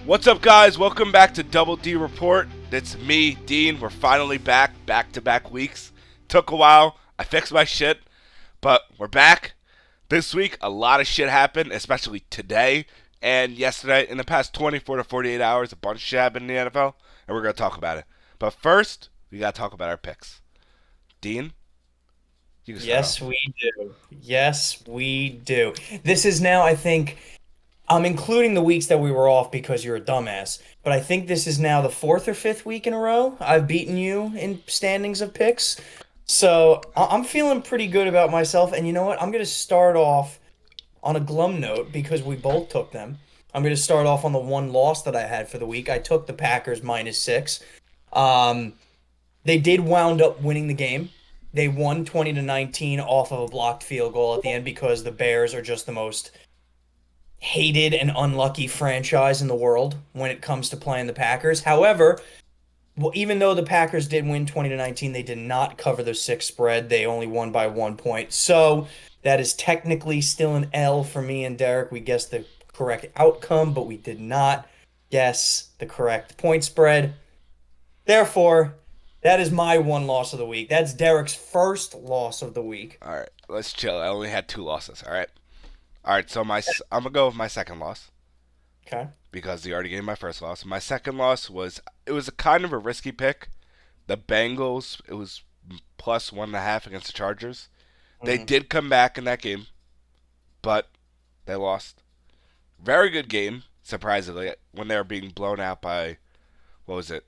What's up, guys? Welcome back to Double D Report. It's me, Dean. We're finally back to back weeks. Took a while. I fixed my shit, but we're back. This week, a lot of shit happened, especially today and yesterday. In the past 24 to 48 hours, a bunch of shit happened in the NFL, and we're going to talk about it. But first, we got to talk about our picks. Dean, you can start Yes, off. we do. Yes, we do. This is now, I think, I'm including the weeks that we were off because you're a dumbass, but I think this is now the fourth or fifth week in a row I've beaten you in standings of picks. So I'm feeling pretty good about myself. And you know what? I'm going to start off on a glum note because we both took them. I'm going to start off on the one loss that I had for the week. I took the Packers -6. Um, they did wound up winning the game. They won 20-19 off of a blocked field goal at the end because the Bears are just the most hated and unlucky franchise in the world when it comes to playing the Packers. However, well, even though the Packers did win 20-19, they did not cover the six spread. They only won by 1 point. So that is technically still an L for me and Derek. We guessed the correct outcome, but we did not guess the correct point spread. Therefore, that is my one loss of the week. That's Derek's first loss of the week. All right, let's chill. I only had two losses. All right. All right, so I'm going to go with my second loss Okay. because you already gave me my first loss. My second loss was a kind of a risky pick. The Bengals, it was plus 1.5 against the Chargers. They Hmm. did come back in that game, but they lost. Very good game, surprisingly, when they were being blown out by, what was it,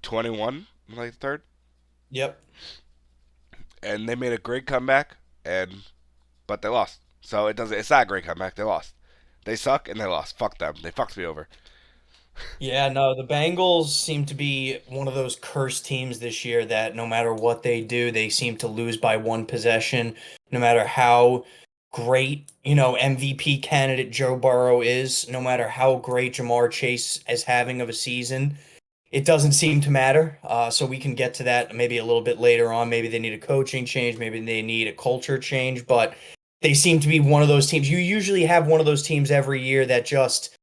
21, like the third? Yep. And they made a great comeback, but they lost. So it's not a great comeback. They lost. They suck and they lost. Fuck them. They fucked me over. Yeah, no, the Bengals seem to be one of those cursed teams this year that no matter what they do, they seem to lose by one possession, no matter how great, MVP candidate Joe Burrow is, no matter how great Jamar Chase is having of a season. It doesn't seem to matter. So we can get to that maybe a little bit later on. Maybe they need a coaching change. Maybe they need a culture change. But they seem to be one of those teams. You usually have one of those teams every year that just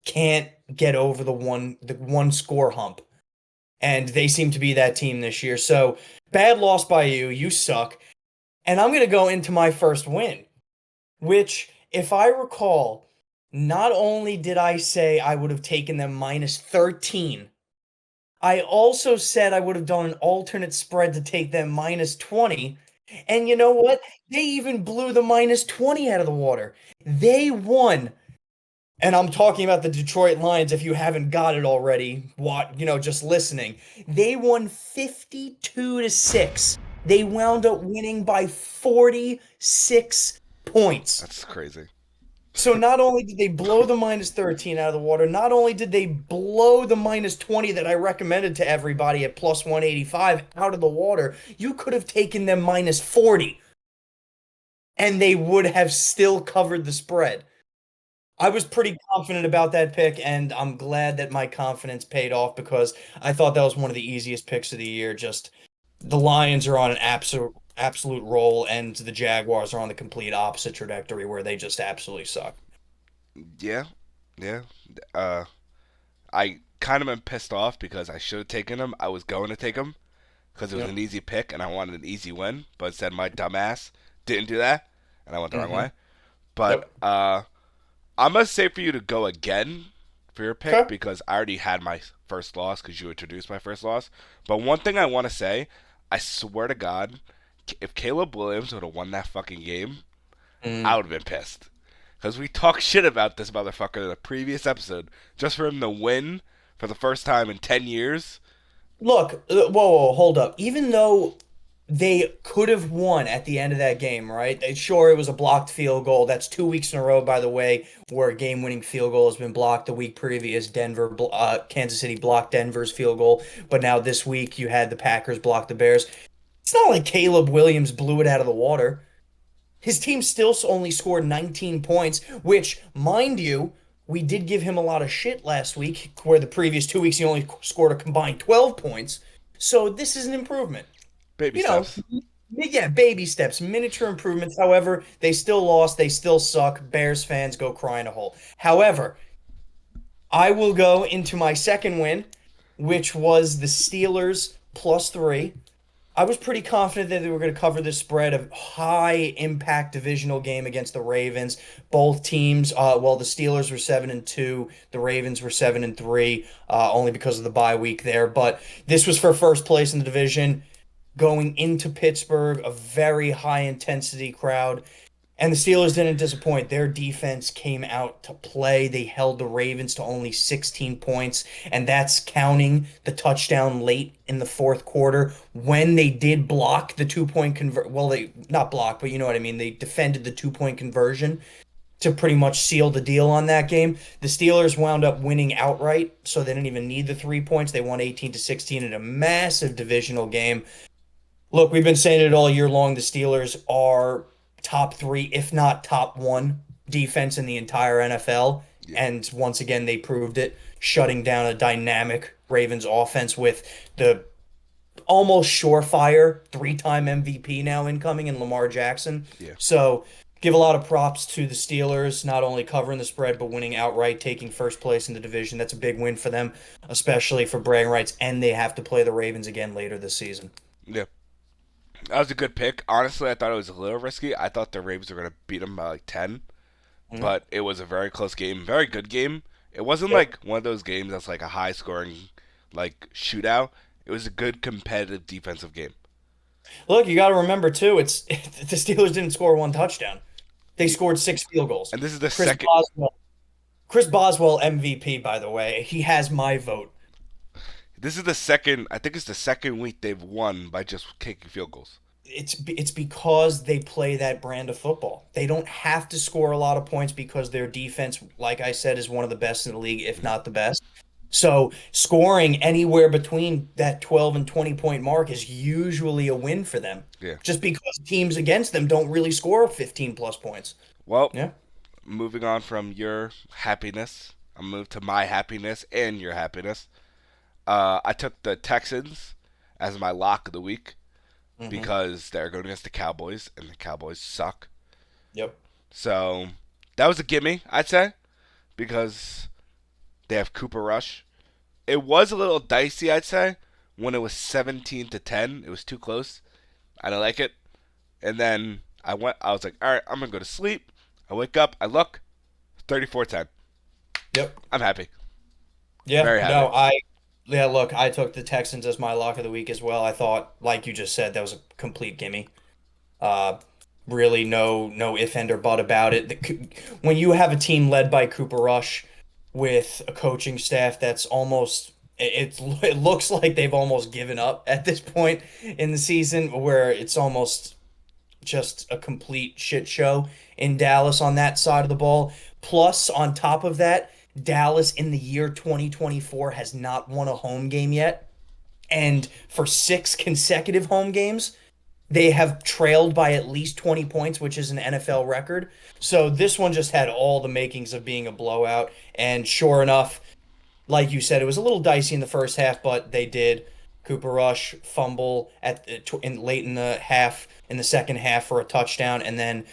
can't get over the one score hump. And they seem to be that team this year. So bad loss by you. You suck. And I'm gonna go into my first win, which, if I recall, not only did I say I would have taken them -13, I also said I would have done an alternate spread to take them -20. And you know what? They even blew the -20 out of the water. They won. And I'm talking about the Detroit Lions if you haven't got it already. Just listening. They won 52-6. They wound up winning by 46 points. That's crazy. So not only did they blow the -13 out of the water, not only did they blow the -20 that I recommended to everybody at plus 185 out of the water, you could have taken them -40 and they would have still covered the spread. I was pretty confident about that pick, and I'm glad that my confidence paid off because I thought that was one of the easiest picks of the year. Just the Lions are on an absolute roll, and the Jaguars are on the complete opposite trajectory where they just absolutely suck. Yeah, yeah. Uh, I kind of am pissed off because I should have taken him. I was going to take him because it was Yep. an easy pick and I wanted an easy win, but instead my dumbass didn't do that and I went the wrong Hmm. way. But Yep. I'm gonna say for you to go again for your pick Okay. because I already had my first loss because you introduced my first loss. But one thing I want to say, I swear to God, if Caleb Williams would have won that fucking game, I Mm. would have been pissed. Because we talked shit about this motherfucker in a previous episode. Just for him to win for the first time in 10 years. Look, whoa, hold up. Even though they could have won at the end of that game, right? Sure, it was a blocked field goal. That's 2 weeks in a row, by the way, where a game-winning field goal has been blocked. The week previous, Kansas City blocked Denver's field goal, but now this week you had the Packers block the Bears. It's not like Caleb Williams blew it out of the water. His team still only scored 19 points, which, mind you, we did give him a lot of shit last week, where the previous 2 weeks he only scored a combined 12 points. So this is an improvement. Baby You know, steps. yeah, baby steps, miniature improvements. However, they still lost. They still suck. Bears fans go cry in a hole. However, I will go into my second win, which was the Steelers +3. I was pretty confident that they were going to cover this spread of high impact divisional game against the Ravens. Both teams, well, the Steelers were 7-2, the Ravens were 7-3, only because of the bye week there. But this was for first place in the division, going into Pittsburgh, a very high intensity crowd. And the Steelers didn't disappoint. Their defense came out to play. They held the Ravens to only 16 points, and that's counting the touchdown late in the fourth quarter when they did block the 2-point convert. Well, they not block, but you know what I mean. They defended the 2-point conversion to pretty much seal the deal on that game. The Steelers wound up winning outright, so they didn't even need the 3 points. They won 18-16 in a massive divisional game. Look, we've been saying it all year long. The Steelers are top three, if not top one defense in the entire NFL. Yeah. And once again, they proved it, shutting down a dynamic Ravens offense with the almost surefire 3-time MVP now incoming in Lamar Jackson. Yeah. So give a lot of props to the Steelers, not only covering the spread, but winning outright, taking first place in the division. That's a big win for them, especially for bragging rights. And they have to play the Ravens again later this season. Yeah. That was a good pick. Honestly, I thought it was a little risky. I thought the Ravens were going to beat them by like 10. But it was a very close game. Very good game. It wasn't like one of those games that's like a high-scoring like shootout. It was a good competitive defensive game. Look, you got to remember too. It's the Steelers didn't score one touchdown; they scored 6 field goals. And this is the Chris second. Chris Boswell MVP, by the way. He has my vote. This is the second. I think it's the second week they've won by just kicking field goals. It's because they play that brand of football. They don't have to score a lot of points because their defense, like I said, is one of the best in the league, if not the best. So scoring anywhere between that 12 and 20 point mark is usually a win for them. Yeah. Just because teams against them don't really score 15 plus points. Well, Yeah. moving on from your happiness, I'll move to my happiness and your happiness. I took the Texans as my lock of the week because they're going against the Cowboys, and the Cowboys suck. Yep. So that was a gimme, I'd say, because they have Cooper Rush. It was a little dicey, I'd say, when it was 17-10. It was too close. I didn't like it. And then I was like, all right, I'm going to go to sleep. I wake up, I look, 34-10. Yep. I'm happy. Yeah. Very happy. Look, I took the Texans as my lock of the week as well. I thought, like you just said, that was a complete gimme. Really no if and or but about it. When you have a team led by Cooper Rush with a coaching staff that's almost it looks like they've almost given up at this point in the season, where it's almost just a complete shit show in Dallas on that side of the ball. Plus, on top of that, Dallas in the year 2024 has not won a home game yet. And for 6 consecutive home games, they have trailed by at least 20 points, which is an NFL record. So this one just had all the makings of being a blowout. And sure enough, like you said, it was a little dicey in the first half, but they did. Cooper Rush fumble late in the second half for a touchdown. And then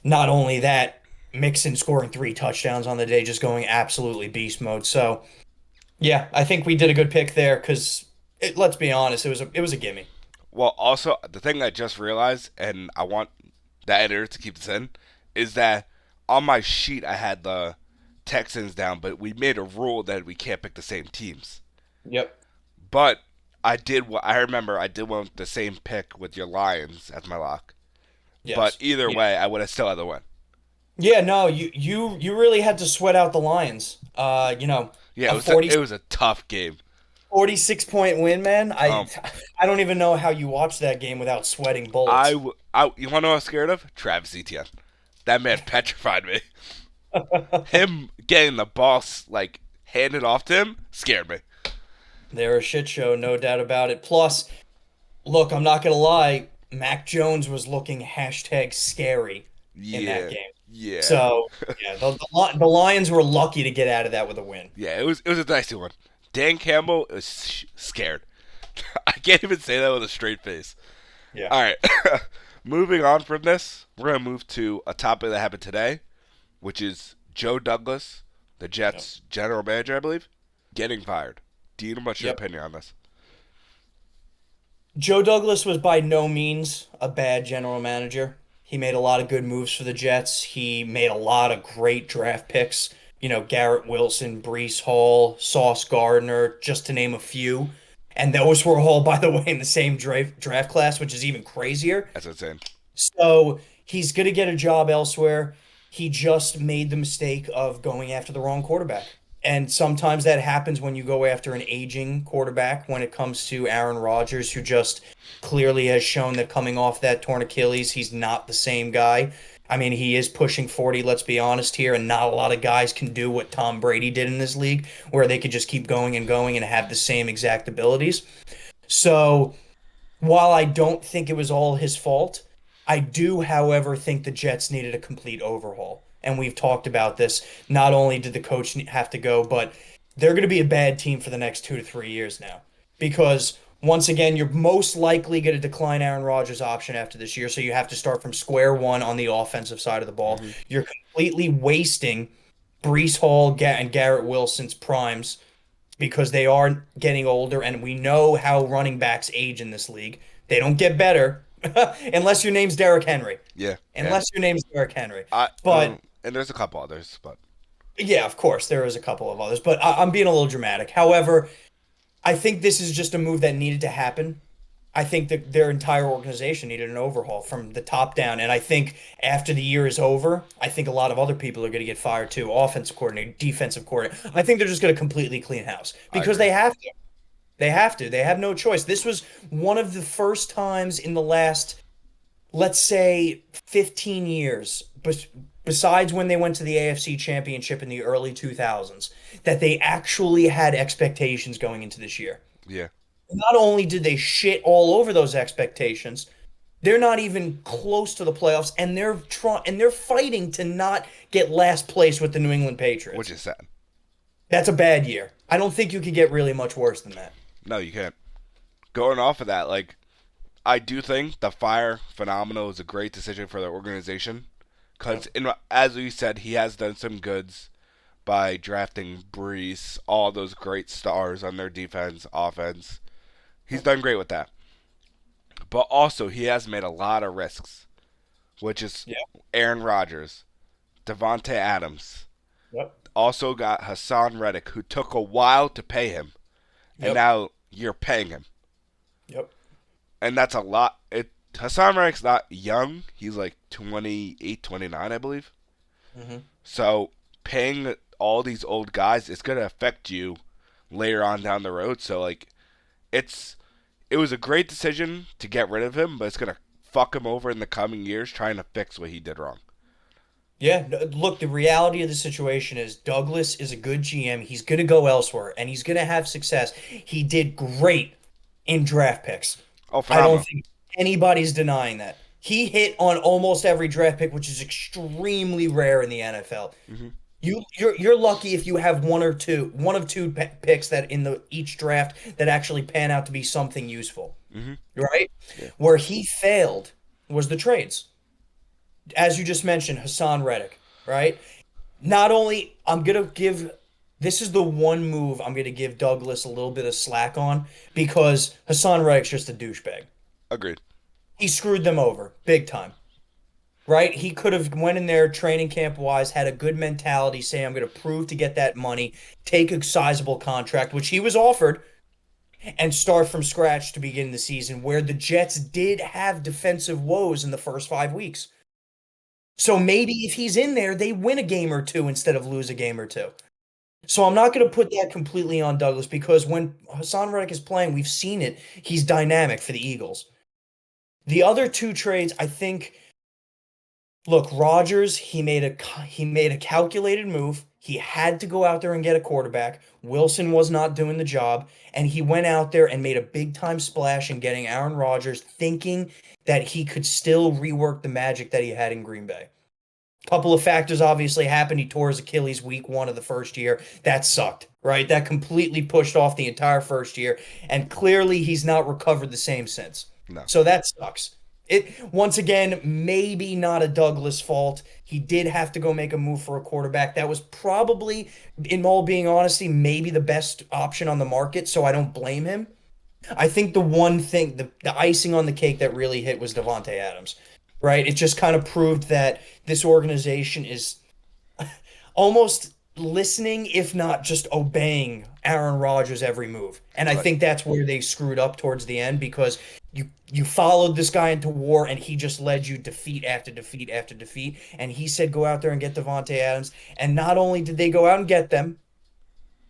not only that, Mixon scoring 3 touchdowns on the day, just going absolutely beast mode. So, yeah, I think we did a good pick there because, let's be honest, it was a gimme. Well, also, the thing I just realized, and I want the editor to keep this in, is that on my sheet I had the Texans down, but we made a rule that we can't pick the same teams. Yep. But I remember I did one with the same pick with your Lions as my lock. Yes. But either way, I would have still had the win. Yeah, no, you really had to sweat out the Lions. Yeah, it was a tough game. 46-point win, man. I don't even know how you watched that game without sweating bullets. You want to know what I was scared of? Travis Etienne. That man petrified me. Him getting the ball handed off to him scared me. They're a shit show, no doubt about it. Plus, look, I'm not gonna lie, Mac Jones was looking #scary in that game. Yeah. So yeah, the Lions were lucky to get out of that with a win. Yeah, it was a dicey one. Dan Campbell was scared. I can't even say that with a straight face. Yeah. All right. Moving on from this, we're going to move to a topic that happened today, which is Joe Douglas the Yep. Jets general manager, I believe, getting fired. Dean, what's your Yep. opinion on this? Joe Douglas was by no means a bad general manager. He made a lot of good moves for the Jets. He made a lot of great draft picks. Garrett Wilson, Brees Hall, Sauce Gardner, just to name a few. And those were all, by the way, in the same draft class, which is even crazier. That's insane. So he's going to get a job elsewhere. He just made the mistake of going after the wrong quarterback. And sometimes that happens when you go after an aging quarterback when it comes to Aaron Rodgers, who just clearly has shown that coming off that torn Achilles, he's not the same guy. I mean, he is pushing 40, let's be honest here, and not a lot of guys can do what Tom Brady did in this league, where they could just keep going and going and have the same exact abilities. So while I don't think it was all his fault, I do, however, think the Jets needed a complete overhaul. And we've talked about this. Not only did the coach have to go, but they're going to be a bad team for the next 2 to 3 years now. Because once again, you're most likely going to decline Aaron Rodgers' option after this year. So you have to start from square one on the offensive side of the ball. Hmm. You're completely wasting Brees Hall and Garrett Wilson's primes because they are getting older, and we know how running backs age in this league. They don't get better unless your name's Derrick Henry. Yeah, yeah. Unless your name's Derrick Henry. I But and there's a couple others, but yeah, of course, there is a couple of others, but I'm being a little dramatic. However, I think this is just a move that needed to happen. I think that their entire organization needed an overhaul from the top down. And I think after the year is over, I think a lot of other people are going to get fired too. Offensive coordinator, defensive coordinator. I think they're just going to completely clean house I because agree. they have to. They have to. They have no choice. This was one of the first times in the last, let's say, 15 years, besides when they went to the AFC Championship in the early 2000s, that they actually had expectations going into this year. Yeah, Not only did they shit all over those expectations, they're not even close to the playoffs, and they're fighting to not get last place with the New England Patriots. which is sad. That's a bad year. I don't think you could get really much worse than that. No, you can't. Going off of that, like I do think the fire phenomenal is a great decision for the organization because, as we said, he has done some goods by drafting Brees, all those great stars on their defense, offense. He's done great with that. But also, he has made a lot of risks, which is Yeah. Aaron Rodgers, Devontae Adams. Yep. Also got Hassan Reddick, who took a while to pay him, and Yep. now you're paying him, Yep. and that's a lot. Hassan Reddick's not young; he's like 28, 29, I believe. Hmm. So paying all these old guys is gonna affect you later on down the road. So like, it was a great decision to get rid of him, but it's gonna fuck him over in the coming years trying to fix what he did wrong. Yeah, look, the reality of the situation is Douglas is a good GM. He's going to go elsewhere and he's going to have success. He did great in draft picks. Oh, I don't phenomenal! think anybody's denying that. He hit on almost every draft pick, which is extremely rare in the NFL. Hmm. You're lucky if you have one of two picks that in the each draft that actually pan out to be something useful, Hmm. right? Yeah. Where he failed was the trades. As you just mentioned, Hassan Reddick, right? Not only I'm gonna give this is the one move I'm gonna give Douglas a little bit of slack on because Hassan Reddick's just a douchebag. Agreed. He screwed them over big time, right? He could have went in there training camp wise, had a good mentality, say I'm gonna prove to get that money, take a sizable contract, which he was offered, and start from scratch to begin the season, where the Jets did have defensive woes in the first 5 weeks. So maybe if he's in there, they win a game or two instead of lose a game or two. So I'm not going to put that completely on Douglas because when Hassan Reddick is playing, we've seen it. He's dynamic for the Eagles. The other two trades, I think, look, Rodgers, he made a calculated move. He had to go out there and get a quarterback. Wilson was not doing the job, and he went out there and made a big time splash in getting Aaron Rodgers, thinking that he could still rework the magic that he had in Green Bay. Couple of factors obviously happened. He tore his Achilles week one of the first year. That sucked, right? That completely pushed off the entire first year, and clearly he's not recovered the same since. No. So that sucks. It once again, maybe not a Douglas fault. He did have to go make a move for a quarterback. That was probably, in all being honesty, maybe the best option on the market, so I don't blame him. I think the one thing, the icing on the cake that really hit was Devontae Adams, right? It just kind of proved that this organization is almost listening, if not just obeying Aaron Rodgers' every move. And I Right. think that's where they screwed up towards the end because you followed this guy into war and he just led you defeat after defeat after defeat. And he said, go out there and get Devontae Adams. And not only did they go out and get them,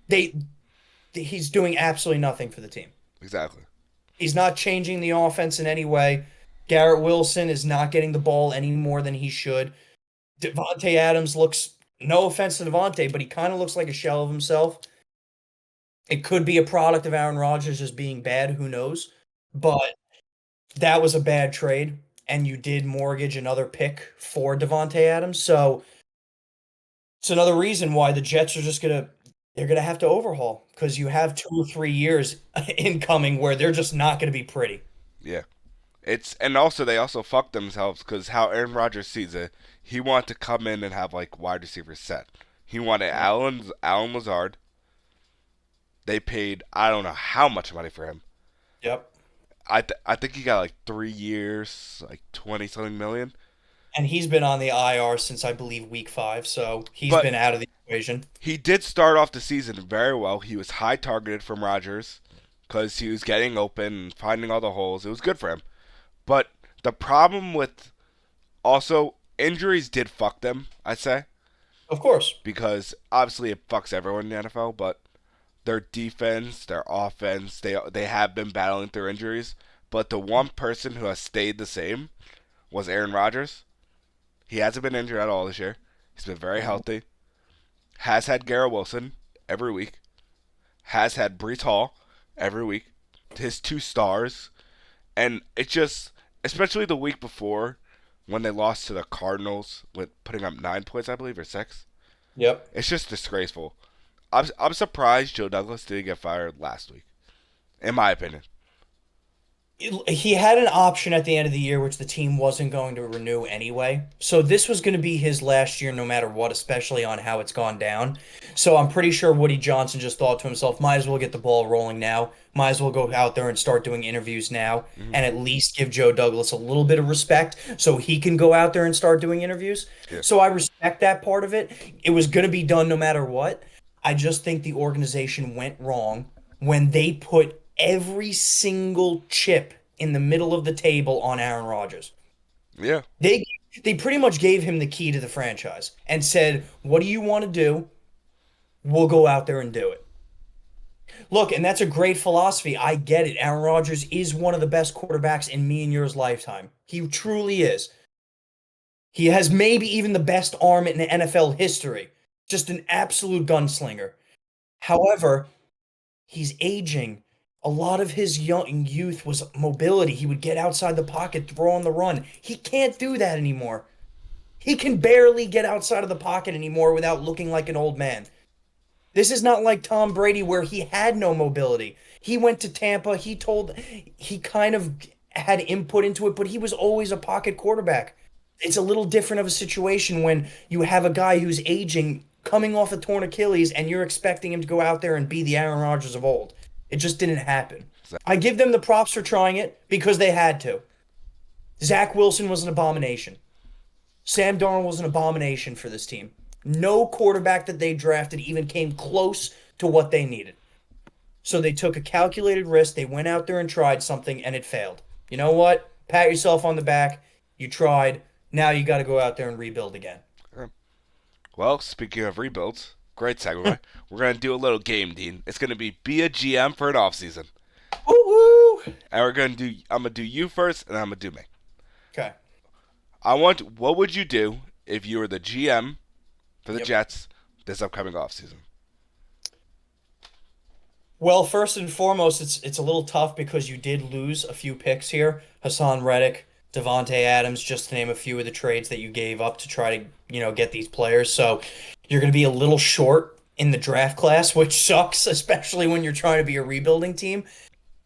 they he's doing absolutely nothing for the team. Exactly. He's not changing the offense in any way. Garrett Wilson is not getting the ball any more than he should. Devontae Adams looks, no offense to Devontae, but he kind of looks like a shell of himself. It could be a product of Aaron Rodgers just being bad, who knows? But that was a bad trade, and you did mortgage another pick for Devontae Adams. So it's another reason why the Jets are just they're gonna have to overhaul because you have 2 or 3 years incoming where they're just not gonna be pretty. Yeah. And also they also fucked themselves because how Aaron Rodgers sees it, he wanted to come in and have like wide receivers set. He wanted Alan Lazard. They paid I don't know how much money for him. Yep. I think he got like 3 years, like 20 something million. And he's been on the IR since I believe week 5, so he's But been out of the equation. he did start off the season very well. He was high targeted from Rodgers because he was getting open and finding all the holes. It was good for him. But the problem with also injuries did fuck them, I'd say, Of course. because obviously it fucks everyone in the NFL. But their defense, their offense, they have been battling through injuries. But the one person who has stayed the same was Aaron Rodgers. He hasn't been injured at all this year. He's been very healthy. Has had Garrett Wilson every week. Has had Brees Hall every week. His two stars. And it just, especially the week before when they lost to the Cardinals with putting up 9 points, I believe, or six. Yep. It's just disgraceful. I'm surprised Joe Douglas didn't get fired last week, in my opinion. He had an option at the end of the year, which the team wasn't going to renew anyway. So this was going to be his last year, no matter what, especially on how it's gone down. So I'm pretty sure Woody Johnson just thought to himself, might as well get the ball rolling now. Might as well go out there and start doing interviews now Mm-hmm. and at least give Joe Douglas a little bit of respect so he can go out there and start doing interviews. Yeah. So I respect that part of it. It was going to be done no matter what. I just think the organization went wrong when they put every single chip in the middle of the table on Aaron Rodgers. Yeah. They they pretty much gave him the key to the franchise and said, "What do you want to do? We'll go out there and do it." Look, and that's a great philosophy. I get it. Aaron Rodgers is one of the best quarterbacks in me and yours lifetime. He truly is. He has maybe even the best arm in the NFL history. Just an absolute gunslinger. However, he's aging. A lot of his young youth was mobility. He would get outside the pocket, throw on the run. He can't do that anymore. He can barely get outside of the pocket anymore without looking like an old man. This is not like Tom Brady where he had no mobility. He went to Tampa. He kind of had input into it, but he was always a pocket quarterback. It's a little different of a situation when you have a guy who's aging, coming off a torn Achilles, and you're expecting him to go out there and be the Aaron Rodgers of old. It just didn't happen. I give them the props for trying it because they had to. Zach Wilson was an abomination. Sam Darnold was an abomination for this team. No quarterback that they drafted even came close to what they needed. So they took a calculated risk. They went out there and tried something, and it failed. You know what? Pat yourself on the back. You tried. Now you got to go out there and rebuild again. Well, speaking of rebuilds, great segue. We're going to do a little game, Dean. It's going to be a GM for an offseason. Woo-woo! And I'm going to do you first, and I'm going to do me. Okay. What would you do if you were the GM for the Yep. Jets this upcoming offseason? Well, first and foremost, it's a little tough because you did lose a few picks here. Hassan Reddick, Devontae Adams, just to name a few of the trades that you gave up to try to, get these players. So you're going to be a little short in the draft class, which sucks, especially when you're trying to be a rebuilding team.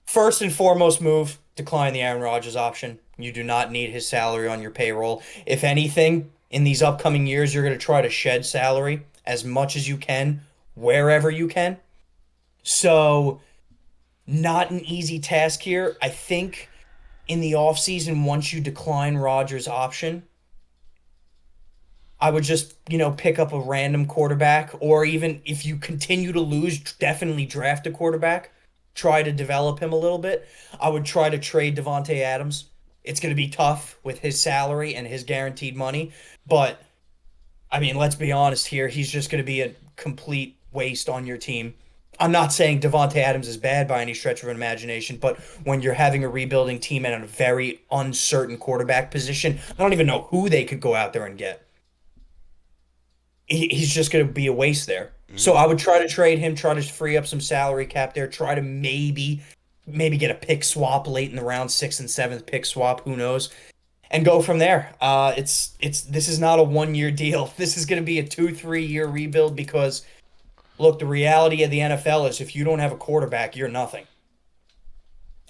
First and foremost move, decline the Aaron Rodgers option. You do not need his salary on your payroll. If anything, in these upcoming years, you're going to try to shed salary as much as you can, wherever you can. So, not an easy task here. I think in the offseason, once you decline Rodgers' option, I would just, pick up a random quarterback, or even if you continue to lose, definitely draft a quarterback. Try to develop him a little bit. I would try to trade Devontae Adams. It's going to be tough with his salary and his guaranteed money, but I mean, let's be honest here. He's just going to be a complete waste on your team. I'm not saying Devontae Adams is bad by any stretch of an imagination, but when you're having a rebuilding team and a very uncertain quarterback position, I don't even know who they could go out there and get. He's just going to be a waste there. So I would try to trade him, try to free up some salary cap there, try to maybe get a pick swap late in the round, sixth and seventh pick swap, who knows, and go from there. This is not a 1 year deal. This is going to be a 2-3 year rebuild because look, the reality of the NFL is if you don't have a quarterback, you're nothing.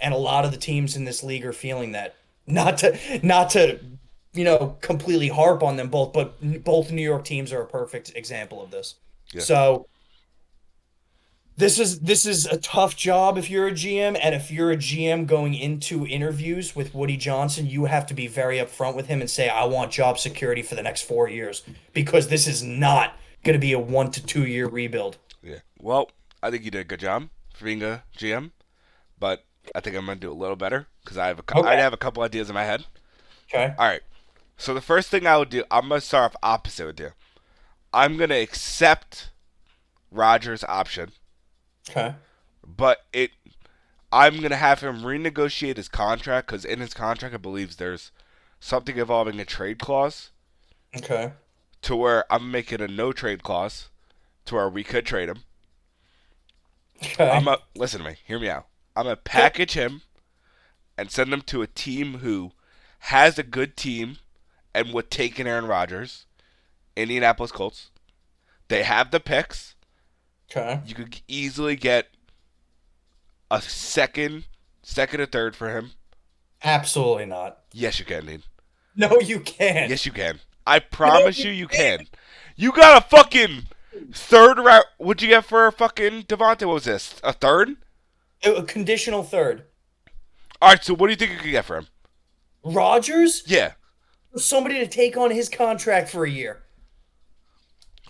And a lot of the teams in this league are feeling that. Not to completely harp on them both, but both New York teams are a perfect example of this. Yeah. So this is a tough job if you're a GM, and if you're a GM going into interviews with Woody Johnson, you have to be very upfront with him and say, I want job security for the next 4 years because this is not going to be a 1 to 2 year rebuild. Yeah. Well, I think you did a good job for being a GM, but I think I'm going to do a little better because I have a couple ideas in my head. Okay. All right. So the first thing I would do, I'm going to start off opposite with you. I'm going to accept Rodgers' option. Okay. But I'm going to have him renegotiate his contract because in his contract, I believe there's something involving a trade clause. Okay. To where I'm making a no trade clause to where we could trade him. Okay. Listen to me. Hear me out. I'm going to package him and send him to a team who has a good team and would take in Aaron Rodgers. Indianapolis Colts. They have the picks. Okay. You could easily get a second or third for him. Absolutely not. Yes, you can, Dean. No, you can't. Yes, you can. I promise you can. You got a fucking third round. What'd you get for fucking Devontae? What was this? A third? A conditional third. All right, so what do you think you could get for him? Rodgers? Yeah. Somebody to take on his contract for a year.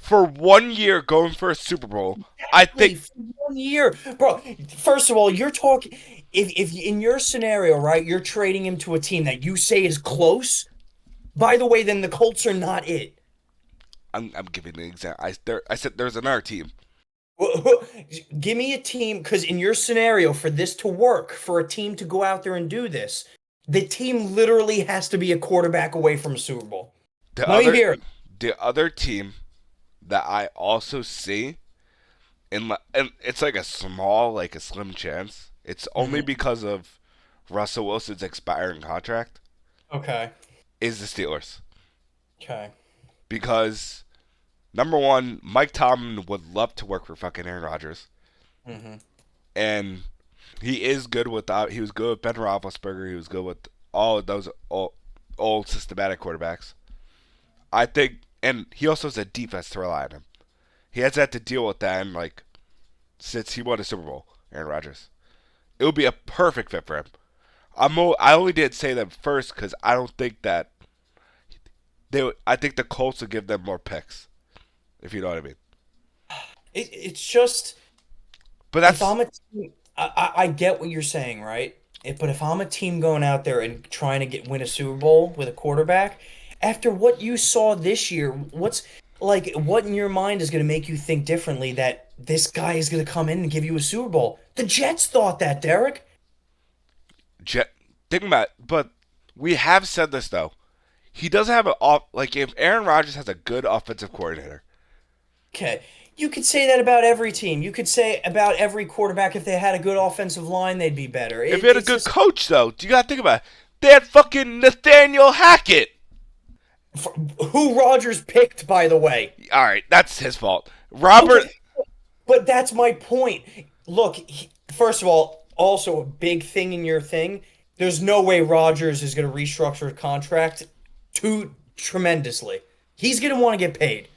For 1 year going for a Super Bowl, I think. For 1 year. Bro, first of all, you're talking. If in your scenario, right, you're trading him to a team that you say is close, by the way, then the Colts are not it. I'm giving an example. I said there's another team. Give me a team, because in your scenario, for this to work, for a team to go out there and do this, the team literally has to be a quarterback away from a Super Bowl. Let me hear it. The other team that I also see, and it's like a slim chance. It's only because of Russell Wilson's expiring contract. Okay. Is the Steelers. Okay. Because, number one, Mike Tomlin would love to work for fucking Aaron Rodgers. Mm-hmm. And he is good with he was good with Ben Roethlisberger. He was good with all of those old systematic quarterbacks. I think, and he also has a defense to rely on him. He has had to deal with that, and since he won a Super Bowl, Aaron Rodgers, it would be a perfect fit for him. I only did say that first because I don't think that I think the Colts would give them more picks, if you know what I mean. It's just. But that's. If I'm a team, I get what you're saying, right? But if I'm a team going out there and trying to win a Super Bowl with a quarterback, after what you saw this year, what in your mind is going to make you think differently that this guy is going to come in and give you a Super Bowl? The Jets thought that, Derek. Think about it, but we have said this though. He doesn't have if Aaron Rodgers has a good offensive coordinator. Okay. You could say that about every team. You could say about every quarterback, if they had a good offensive line, they'd be better. If they had a good coach, though, you got to think about it. They had fucking Nathaniel Hackett. Who Rodgers picked, by the way. All right, that's his fault. Robert. Okay, but that's my point. Look, first of all, also a big thing in your thing, There's no way Rodgers is going to restructure a contract too tremendously. He's going to want to get paid.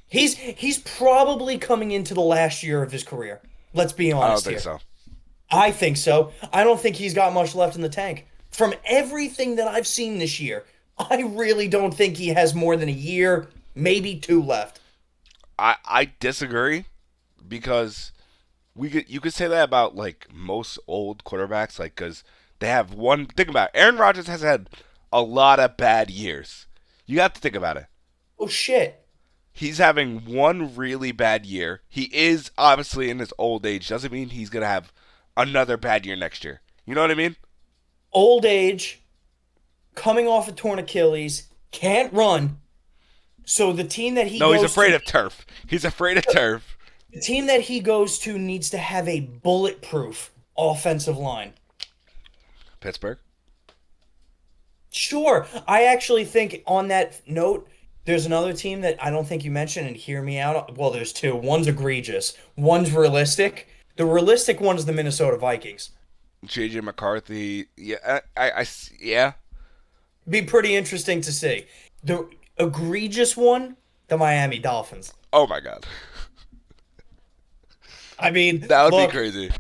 He's probably coming into the last year of his career. Let's be I don't honest think here. so. I think so. I don't think he's got much left in the tank. From everything that I've seen this year, I really don't think he has more than a year, maybe two left. I disagree because you could say that about like most old quarterbacks, like because they have one. Think about it. Aaron Rodgers has had a lot of bad years. You got to think about it. Oh shit. He's having one really bad year. He is obviously in his old age. Doesn't mean he's gonna have another bad year next year. You know what I mean? Old age, coming off a torn Achilles, can't run. So the team that he No, he's goes afraid to, of turf. He's afraid of turf. the team that he goes to needs to have a bulletproof offensive line. Pittsburgh. Sure. I actually think on that note, there's another team that I don't think you mentioned, and hear me out. Well, there's two. One's egregious, one's realistic. The realistic one is the Minnesota Vikings. JJ McCarthy. Yeah, yeah. Be pretty interesting to see. The egregious one, the Miami Dolphins. Oh my god, I mean, that would look, be crazy.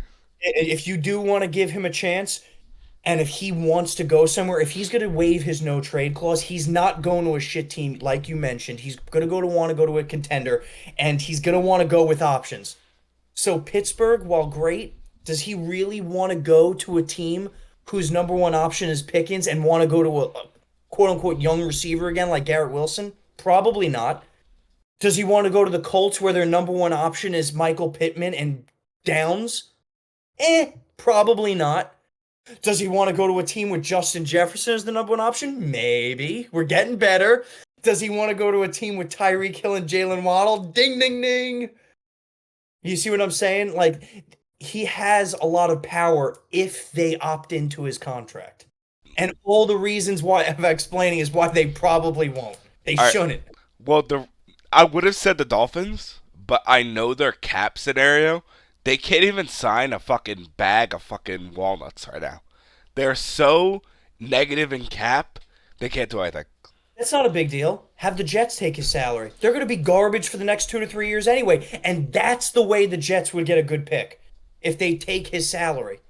if you do want to give him a chance, and if he wants to go somewhere, if he's going to waive his no trade clause, he's not going to a shit team like you mentioned. He's going to want to go to a contender, and he's going to want to go with options. So Pittsburgh, while great, does he really want to go to a team whose number one option is Pickens and want to go to a quote unquote young receiver again like Garrett Wilson? Probably not. Does he want to go to the Colts where their number one option is Michael Pittman and Downs? Probably not. Does he want to go to a team with Justin Jefferson as the number one option? Maybe. We're getting better. Does he want to go to a team with Tyreek Hill and Jalen Waddle? Ding, ding, ding. You see what I'm saying? Like, he has a lot of power if they opt into his contract. And all the reasons why I'm explaining is why they probably won't. They All right. shouldn't. Well, I would have said the Dolphins, but I know their cap scenario. They can't even sign a fucking bag of fucking walnuts right now. They're so negative in cap, they can't do anything. That's not a big deal. Have the Jets take his salary. They're going to be garbage for the next 2 to 3 years anyway. And that's the way the Jets would get a good pick if they take his salary.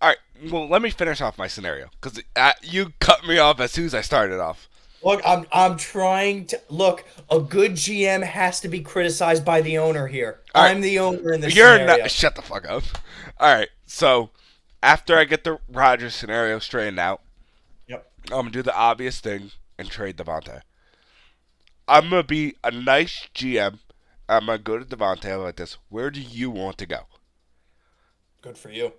All right, well, let me finish off my scenario because you cut me off as soon as I started off. Look, I'm trying to look. A good GM has to be criticized by the owner here. All right. I'm the owner in this You're scenario. not. Shut the fuck up. All right, so after I get the Rodgers scenario straightened out, Yep. I'm gonna do the obvious thing and trade Devontae. I'm gonna be a nice GM. I'm gonna go to Devontae like this. Where do you want to go? Good for you.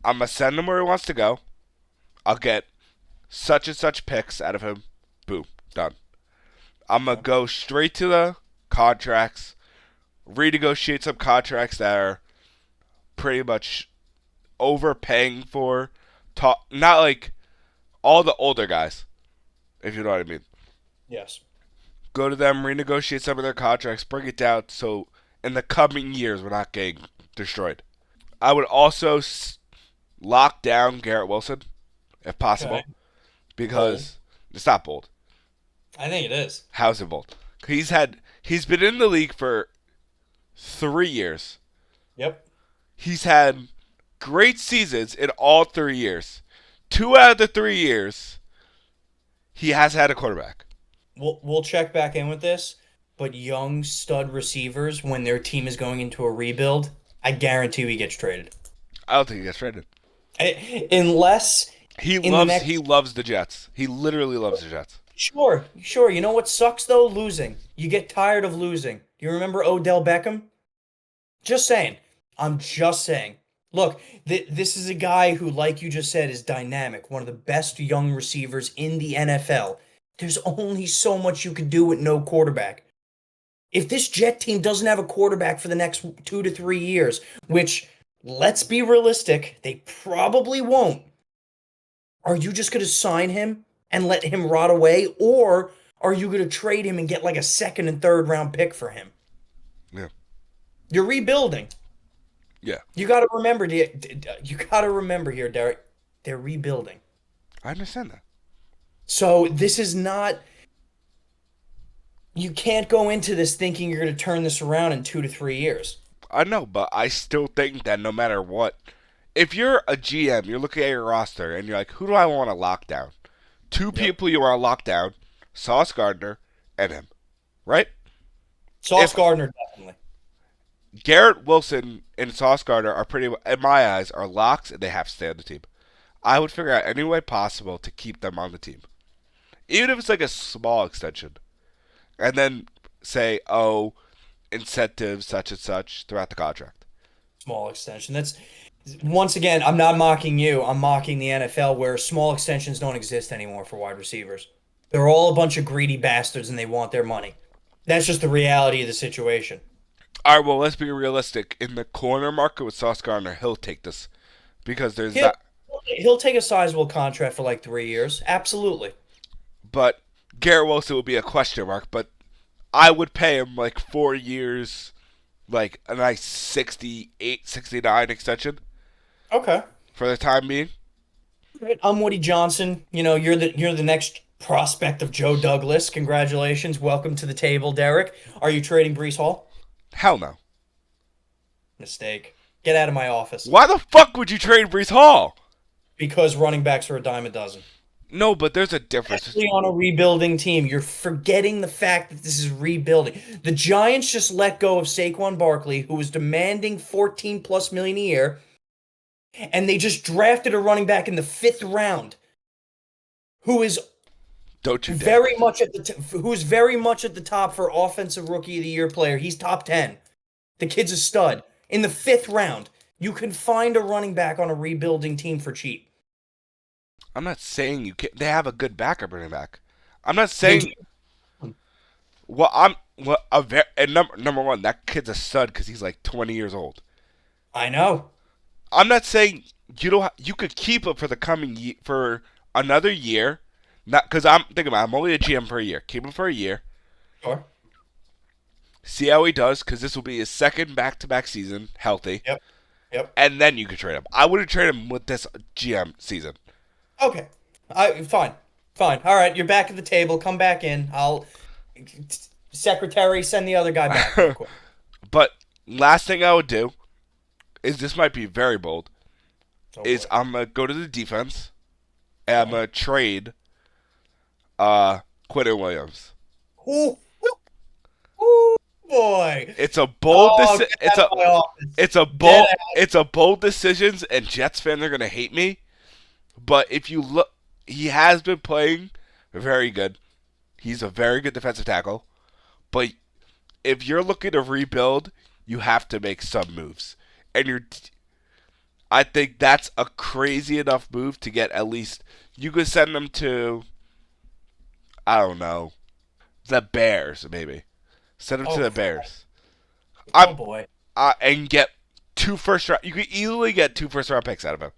I'm gonna send him where he wants to go. I'll get such and such picks out of him. Boom, done. I'm gonna go straight to the contracts, renegotiate some contracts that are pretty much overpaying for. Not like all the older guys, if you know what I mean. Yes. Go to them, renegotiate some of their contracts, bring it down so in the coming years we're not getting destroyed. I would also lock down Garrett Wilson if possible Okay. because it's not bold. I think it is. How's it bold? He's been in the league for 3 years. Yep. He's had great seasons in all 3 years. 2 out of the 3 years, he has had a quarterback. We'll check back in with this, but young stud receivers, when their team is going into a rebuild, I guarantee he gets traded. I don't think he gets traded. Unless He in the loves next- he loves the Jets. He literally loves the Jets. Sure. You know what sucks though? Losing. You get tired of losing. Do you remember Odell Beckham? Just saying. I'm just saying. Look, this is a guy who, like you just said, is dynamic. One of the best young receivers in the NFL. There's only so much you can do with no quarterback. If this Jet team doesn't have a quarterback for the next 2 to 3 years, which, let's be realistic, they probably won't, are you just going to sign him and let him rot away? Or are you going to trade him and get like a second and third round pick for him? Yeah. You're rebuilding. Yeah, You got to remember, you got to remember here, Derek. They're rebuilding. I understand that. So this is not. You can't go into this thinking you're going to turn this around in 2 to 3 years. I know, but I still think that no matter what, if you're a GM, you're looking at your roster and you're like, who do I want to lock down? Two Yep. people you want to lock down: Sauce Gardner and him, right? Sauce If Gardner definitely. Garrett Wilson and Sauce Gardner are pretty, in my eyes, are locks and they have to stay on the team. I would figure out any way possible to keep them on the team, even if it's like a small extension, and then say, oh, incentives such and such throughout the contract. Small extension. That's once again, I'm not mocking you. I'm mocking the NFL where small extensions don't exist anymore for wide receivers. They're all a bunch of greedy bastards and they want their money. That's just the reality of the situation. All right, well, let's be realistic. In the corner market with Sauce Gardner, he'll take this because there's He'll that. he'll take a sizable contract for like 3 years. Absolutely. But Garrett Wilson would be a question mark. But I would pay him like 4 years, like a nice 68, 69 extension Okay. for the time being. Right. I'm Woody Johnson. You know, you're the next prospect of Joe Douglas. Congratulations. Welcome to the table, Derek. Are you trading Brees Hall? Hell no. Mistake. Get out of my office. Why the fuck would you trade Brees Hall? Because running backs are a dime a dozen. No, but there's a difference. Especially on a rebuilding team. You're forgetting the fact that this is rebuilding. The Giants just let go of Saquon Barkley, who was demanding 14 plus million a year, and they just drafted a running back in the fifth round who is Don't you dare. very much at who's very much at the top for offensive rookie of the year player. He's top 10. The kid's a stud. In the fifth round, you can find a running back on a rebuilding team for cheap. I'm not saying you can't. They have a good backup running back. I'm not They saying. Well, and number one, that kid's a stud because he's like 20 years old. I know. I'm not saying you don't. You could keep him for the coming for another year. Not because I'm thinking about. I'm only a GM for a year. Keep him for a year. Sure. See how he does because this will be his second back-to-back season healthy. Yep. Yep. And then you could trade him. I wouldn't trade him with this GM season. Okay. Fine. Fine. All right, you're back at the table. Come back in. I'll secretary send the other guy back real quick. But last thing I would do is this might be very bold. Oh, Is boy. I'm gonna go to the defense and I'm gonna trade Quentin Williams. Ooh, ooh, boy. It's a bold Oh, get it's out a of my office. it's a Get bold out. it's a bold decisions and Jets fans are gonna hate me. But if you look, he has been playing very good. He's a very good defensive tackle. But if you're looking to rebuild, you have to make some moves. And I think that's a crazy enough move to get at least you could send them to I don't know, the Bears maybe. Send them Oh, to the crap. Bears. Oh boy. And get two first round. You could easily get two first round picks out of him.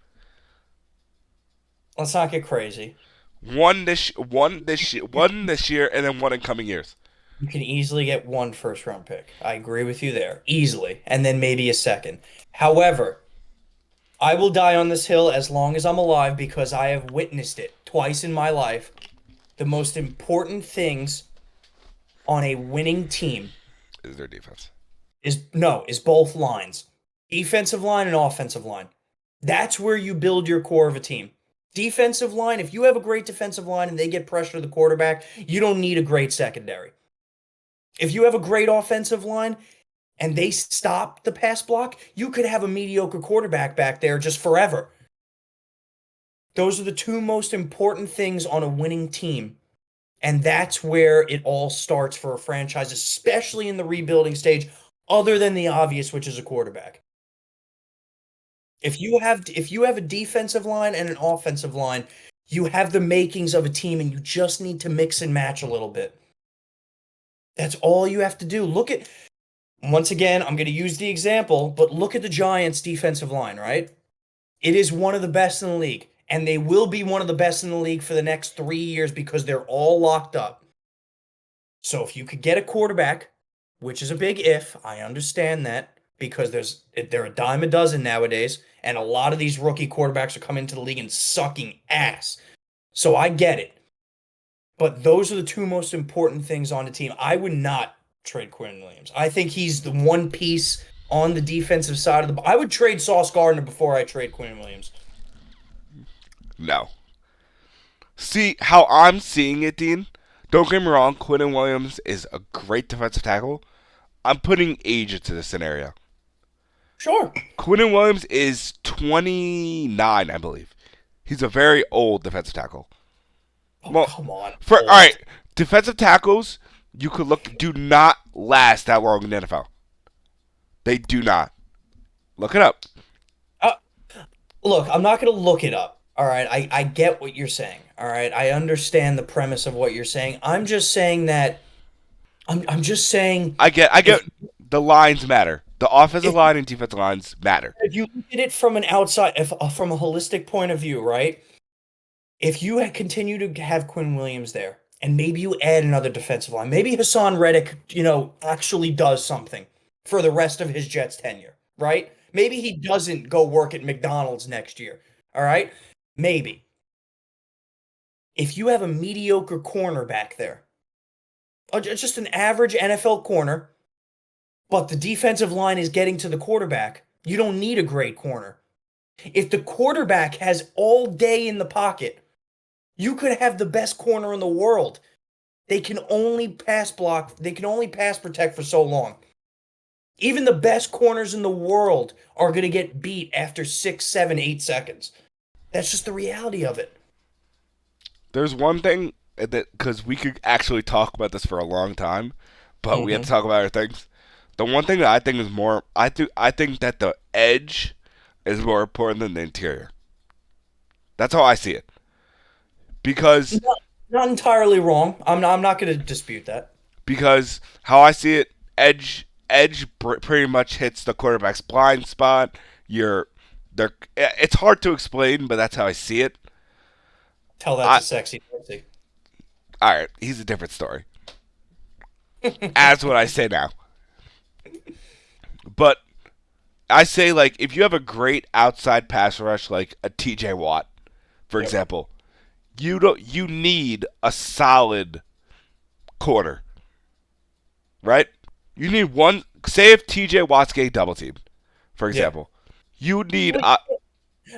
Let's not get crazy. One this year, and then one in coming years. You can easily get one first round pick. I agree with you there. Easily. And then maybe a second. However, I will die on this hill as long as I'm alive because I have witnessed it twice in my life. The most important things on a winning team Is their defense? is both lines. Defensive line and offensive line. That's where you build your core of a team. Defensive line, if you have a great defensive line and they get pressure to the quarterback, you don't need a great secondary. If you have a great offensive line and they stop the pass block, you could have a mediocre quarterback back there just forever. Those are the two most important things on a winning team. And that's where it all starts for a franchise, especially in the rebuilding stage, other than the obvious, which is a quarterback. If you have a defensive line and an offensive line, you have the makings of a team and you just need to mix and match a little bit. That's all you have to do. Once again, I'm going to use the example, but look at the Giants defensive line, right? It is one of the best in the league, and they will be one of the best in the league for the next 3 years because they're all locked up. So if you could get a quarterback, which is a big if, I understand that, because they're a dime a dozen nowadays, and a lot of these rookie quarterbacks are coming into the league and sucking ass. So I get it. But those are the two most important things on the team. I would not trade Quinn Williams. I think he's the one piece on the defensive side of the ball. I would trade Sauce Gardner before I trade Quinn Williams. No. See, how I'm seeing it, Dean, don't get me wrong, Quinn Williams is a great defensive tackle. I'm putting age into this scenario. Sure. Quinn Williams is 29, I believe. He's a very old defensive tackle. Oh, Well, come on. all right, defensive tackles, you could look, do not last that long in the NFL. They do not. Look it up. Look, I'm not going to look it up. All right. I get what you're saying. All right. I understand the premise of what you're saying. I'm just saying that. I'm just saying. I get. The lines matter. The offensive line and defensive lines matter. If you look at it from an outside, from a holistic point of view, right? If you continue to have Quinn Williams there, and maybe you add another defensive line, maybe Hassan Reddick, actually does something for the rest of his Jets tenure, right? Maybe he doesn't go work at McDonald's next year, all right? Maybe. If you have a mediocre corner back there, just an average NFL corner, but the defensive line is getting to the quarterback, you don't need a great corner. If the quarterback has all day in the pocket, you could have the best corner in the world. They can only pass block. They can only pass protect for so long. Even the best corners in the world are going to get beat after 6, 7, 8 seconds. That's just the reality of it. There's one thing that, because we could actually talk about this for a long time, but we have to talk about other things. The one thing that I think is more, I think that the edge is more important than the interior. That's how I see it. Because not entirely wrong. I'm not going to dispute that. Because how I see it, edge pretty much hits the quarterback's blind spot. It's hard to explain, but that's how I see it. Tell that to Sexy. All right, he's a different story. As what I say now. But I say, like, if you have a great outside pass rush, like a TJ Watt, for example, you need a solid corner, right? You need one. Say if TJ Watt's getting double teamed, for example, you need.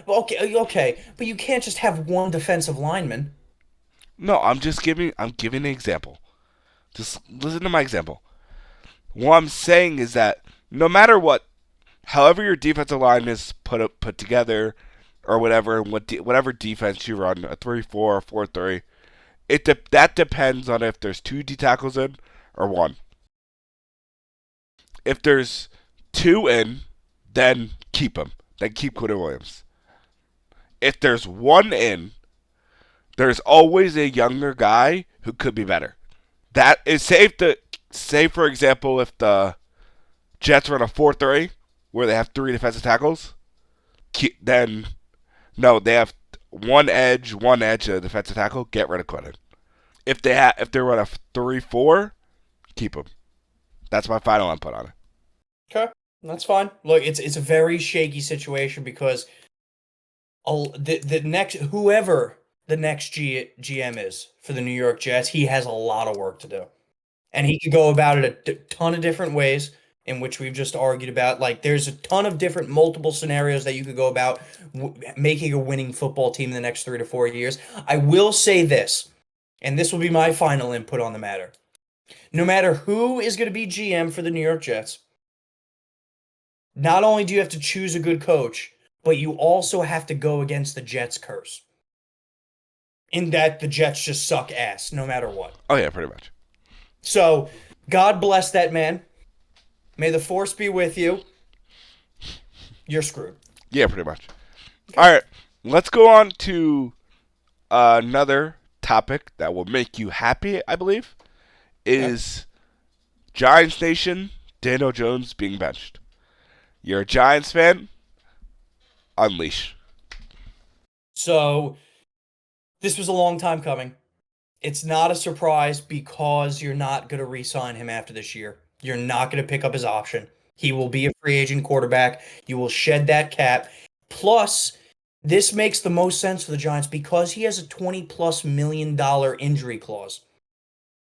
Okay, but you can't just have one defensive lineman. No, I'm giving an example. Just listen to my example. What I'm saying is that no matter what, however your defensive line is put together, or whatever, whatever defense you run, a 3-4, a 4-3, that depends on if there's 2 D tackles in or 1. If there's 2 in, then keep them. Then keep Quinn Williams. If there's 1 in, there's always a younger guy who could be better. That is safe to say, for example, if the Jets run a 4-3 where they have 3 defensive tackles, then no, they have one edge, a defensive tackle. Get rid of Quinn. If they run a 3-4, keep him. That's my final input on it. Okay, that's fine. Look, it's a very shaky situation because the next whoever the next GM is for the New York Jets, he has a lot of work to do, and he could go about it a ton of different ways, in which we've just argued about. Like, there's a ton of different multiple scenarios that you could go about making a winning football team in the next 3 to 4 years. I will say this, and this will be my final input on the matter. No matter who is going to be GM for the New York Jets, not only do you have to choose a good coach, but you also have to go against the Jets curse. In that the Jets just suck ass, no matter what. Oh, yeah, pretty much. So, God bless that man. May the force be with you. You're screwed. Yeah, pretty much. Okay. All right, let's go on to another topic that will make you happy, I believe, is Giants Nation, Daniel Jones being benched. You're a Giants fan? Unleash. So, this was a long time coming. It's not a surprise because you're not going to re-sign him after this year. You're not going to pick up his option. He will be a free agent quarterback. You will shed that cap. Plus, this makes the most sense for the Giants because he has a $20+ million injury clause.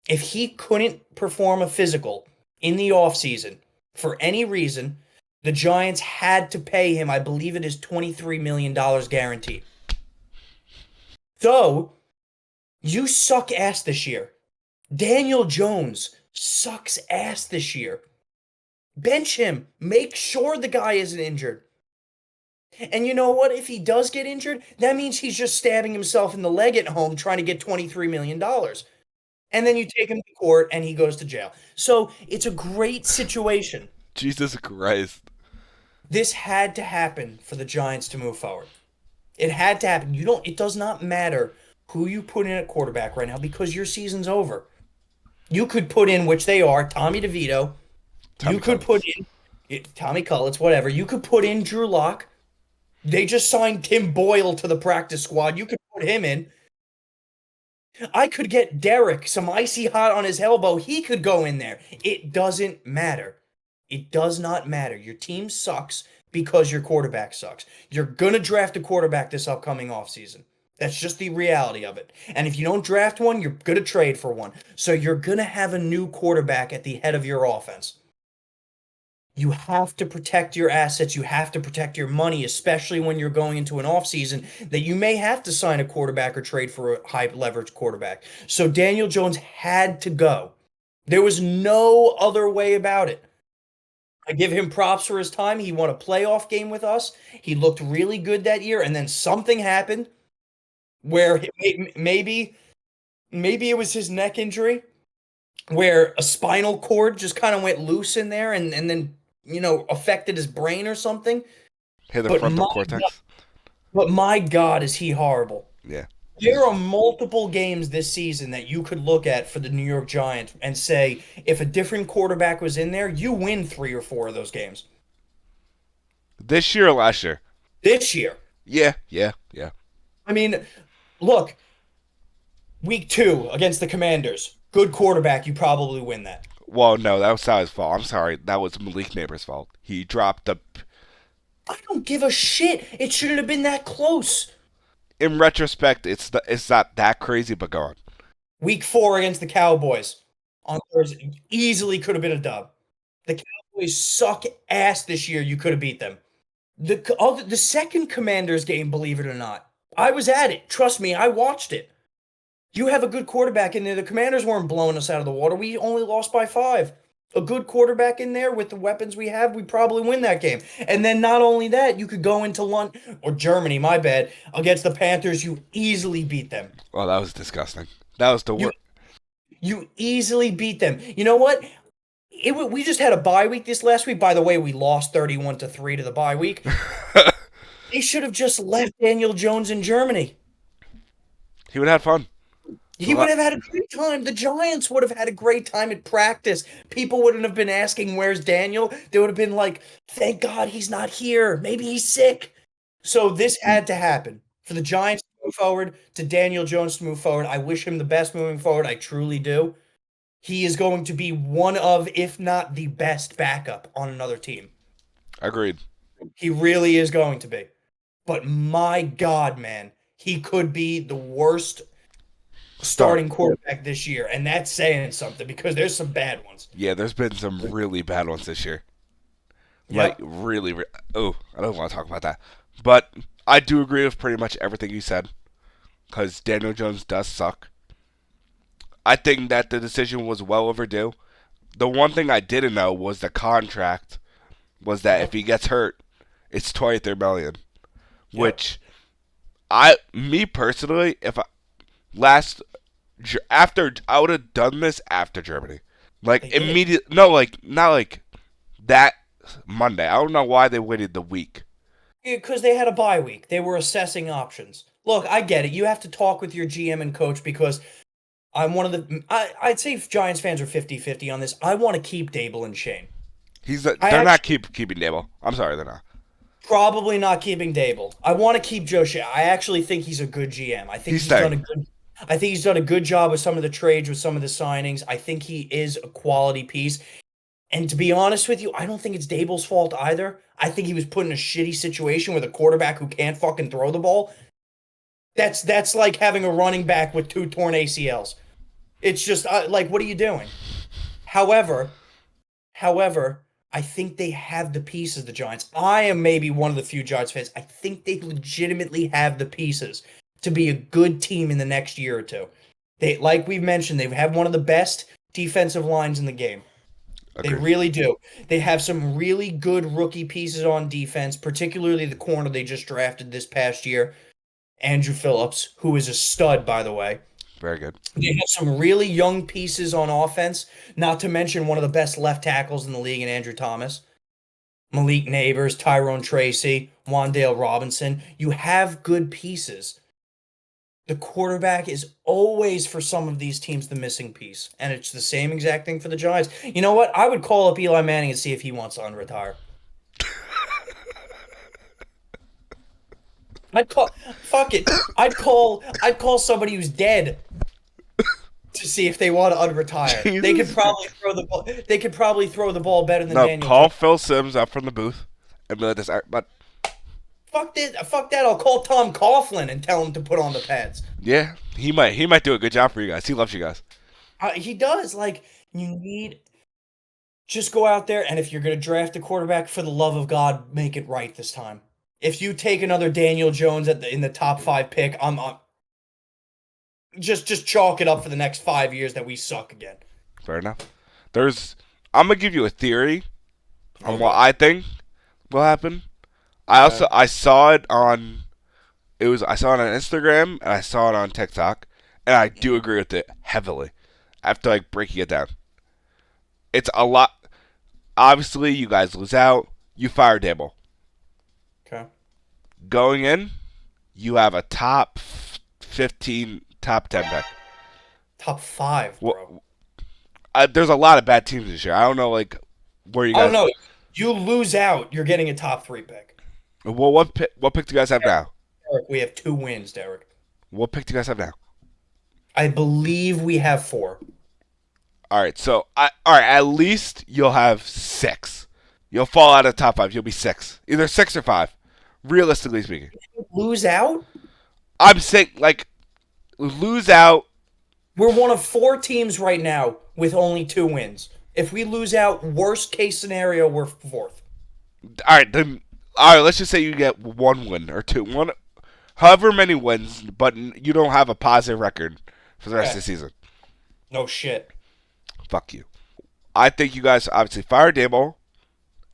If he couldn't perform a physical in the offseason for any reason, the Giants had to pay him, I believe it is $23 million guaranteed. So, you suck ass this year. Daniel Jones sucks ass this year. Bench him. Make sure the guy isn't injured. And you know what? If he does get injured, that means he's just stabbing himself in the leg at home trying to get $23 million. And then you take him to court and he goes to jail. So it's a great situation. Jesus Christ. This had to happen for the Giants to move forward. It had to happen. It does not matter who you put in at quarterback right now because your season's over. You could put in, which they are, Tommy DeVito. You could put in Tommy Cullitz, whatever. You could put in Drew Lock. They just signed Tim Boyle to the practice squad. You could put him in. I could get Derek some icy hot on his elbow. He could go in there. It doesn't matter. It does not matter. Your team sucks because your quarterback sucks. You're going to draft a quarterback this upcoming offseason. That's just the reality of it. And if you don't draft one, you're going to trade for one. So you're going to have a new quarterback at the head of your offense. You have to protect your assets. You have to protect your money, especially when you're going into an offseason that you may have to sign a quarterback or trade for a high leverage quarterback. So Daniel Jones had to go. There was no other way about it. I give him props for his time. He won a playoff game with us. He looked really good that year, and then something happened where maybe it was his neck injury, where a spinal cord just kind of went loose in there and then, affected his brain or something. Hit the frontal cortex. But my God, is he horrible. Yeah. There are multiple games this season that you could look at for the New York Giants and say, if a different quarterback was in there, you win 3 or 4 of those games. This year or last year? This year. Yeah. I mean, look, week 2 against the Commanders. Good quarterback, you probably win that. Well, no, that was not his fault. I'm sorry. That was Malik Neighbors' fault. He dropped the... I don't give a shit. It shouldn't have been that close. In retrospect, it's not that crazy, but go on. Week 4 against the Cowboys on Thursday easily could have been a dub. The Cowboys suck ass this year. You could have beat them. The second Commanders game, believe it or not, I was at it. Trust me, I watched it. You have a good quarterback in there. The Commanders weren't blowing us out of the water. We only lost by 5. A good quarterback in there with the weapons we have, we probably win that game. And then not only that, you could go into Germany, my bad, against the Panthers. You easily beat them. Well, that was disgusting. That was the worst. You easily beat them. You know what? We just had a bye week this last week. By the way, we lost 31-3 to the bye week. They should have just left Daniel Jones in Germany. He would have had fun. He would have had a great time. The Giants would have had a great time at practice. People wouldn't have been asking, where's Daniel? They would have been like, thank God he's not here. Maybe he's sick. So this had to happen. For the Giants to move forward, to Daniel Jones to move forward, I wish him the best moving forward. I truly do. He is going to be one of, if not the best backup on another team. Agreed. He really is going to be. But my God, man, he could be the worst starting quarterback this year, and that's saying something because there's some bad ones. Yeah, there's been some really bad ones this year. Yep. Like, really, I don't want to talk about that. But I do agree with pretty much everything you said, because Daniel Jones does suck. I think that the decision was well overdue. The one thing I didn't know was the contract was that if he gets hurt, it's $23 million. Yep. Which, me personally, I would have done this after Germany, like immediate. No, like not like that Monday. I don't know why they waited the week. Because they had a bye week. They were assessing options. Look, I get it. You have to talk with your GM and coach because I'm one of the. I'd say if Giants fans are 50-50 on this. I want to keep Dable and Shane. They're not keeping Dable. I'm sorry, they're not. Probably not keeping Dable. I want to keep Joe Shea. I actually think he's a good GM. I think he's done a good job with some of the trades, with some of the signings. I think he is a quality piece. And to be honest with you, I don't think it's Dable's fault either. I think he was put in a shitty situation with a quarterback who can't fucking throw the ball. That's like having a running back with 2 torn ACLs. It's just like, what are you doing? However, however, I think they have the pieces, the Giants. I am maybe one of the few Giants fans. I think they legitimately have the pieces to be a good team in the next year or two. They, like we've mentioned, they have one of the best defensive lines in the game. They Agreed. really do. They have some really good rookie pieces on defense, particularly the corner they just drafted this past year, Andrew Phillips, who is a stud, by the way. Very good. They have some really young pieces on offense, not to mention one of the best left tackles in the league in Andrew Thomas, Malik Neighbors, Tyrone Tracy, Wandale Robinson. You have good pieces. The quarterback is always, for some of these teams, the missing piece. And it's the same exact thing for the Giants. You know what? I would call up Eli Manning and see if he wants to unretire. I'd call fuck it. I'd call somebody who's dead to see if they want to unretire. They could Jesus. probably throw the ball. They could probably throw the ball better than No, Daniel call Jones. Phil Sims up from the booth and be like this. But Fuck that. Fuck that. I'll call Tom Coughlin and tell him to put on the pads. yeah, he might do a good job for you guys. He loves you guys. He does. Like, you need just go out there, and if you're going to draft a quarterback, for the love of God, make it right this time. If you take another Daniel Jones in the top 5 pick, I'm just chalk it up for the next 5 years that we suck again. Fair enough. I'm gonna give you a theory on what I think will happen. I saw it on Instagram and I saw it on TikTok, and I do agree with it heavily. After like breaking it down, it's a lot. Obviously, you guys lose out. You fire Dable. Okay. Going in, you have a top 15, top 10 pick. Top 5, bro. There's a lot of bad teams this year. I don't know like where you Oh guys. no, you lose out, you're getting a top 3 pick. Well, what pick do you guys have now? Derek, we have 2 wins, Derek. What pick do you guys have now? I believe we have 4. All right, so at least you'll have 6. You'll fall out of the top 5. You'll be 6, either 6 or 5, realistically speaking. Lose out? I'm saying like lose out. We're one of 4 teams right now with only 2 wins. If we lose out, worst case scenario, we're 4th. All right, then. All right, let's just say you get 1 win or 2, however many wins, but you don't have a positive record for the rest of the season. No shit. Fuck you. I think you guys obviously fire Dable,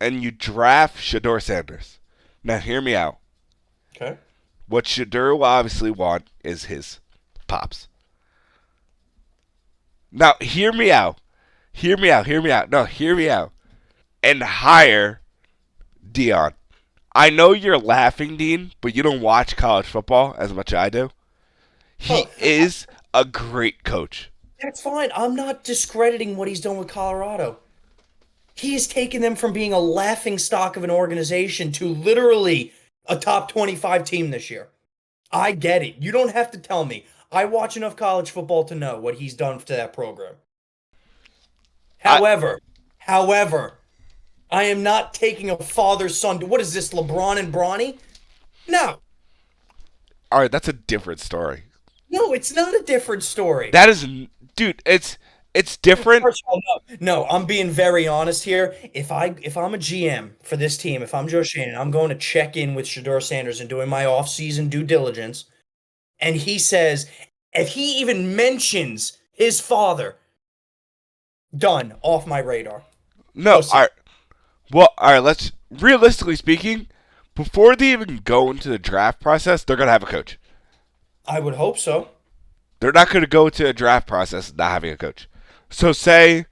and you draft Shador Sanders. Now, hear me out. Okay. What Shador will obviously want is his pops. Now, hear me out. Hear me out. Hear me out. No, hear me out. And hire Dion. I know you're laughing, Dean, but you don't watch college football as much as I do. He is a great coach. That's fine. I'm not discrediting what he's done with Colorado. He has taken them from being a laughing stock of an organization to literally a top 25 team this year. I get it. You don't have to tell me. I watch enough college football to know what he's done to that program. However, I am not taking a father-son. What is this, LeBron and Bronny? No. All right, that's a different story. No, it's not a different story. That is, dude. It's different. First of all, no, I'm being very honest here. If I'm a GM for this team, if I'm Joe Shannon, I'm going to check in with Shador Sanders and doing my off-season due diligence. And he says, if he even mentions his father, done, off my radar. No, all right. Well, all right. Let's realistically speaking, before they even go into the draft process, they're gonna have a coach. I would hope so. They're not gonna go to a draft process not having a coach. So say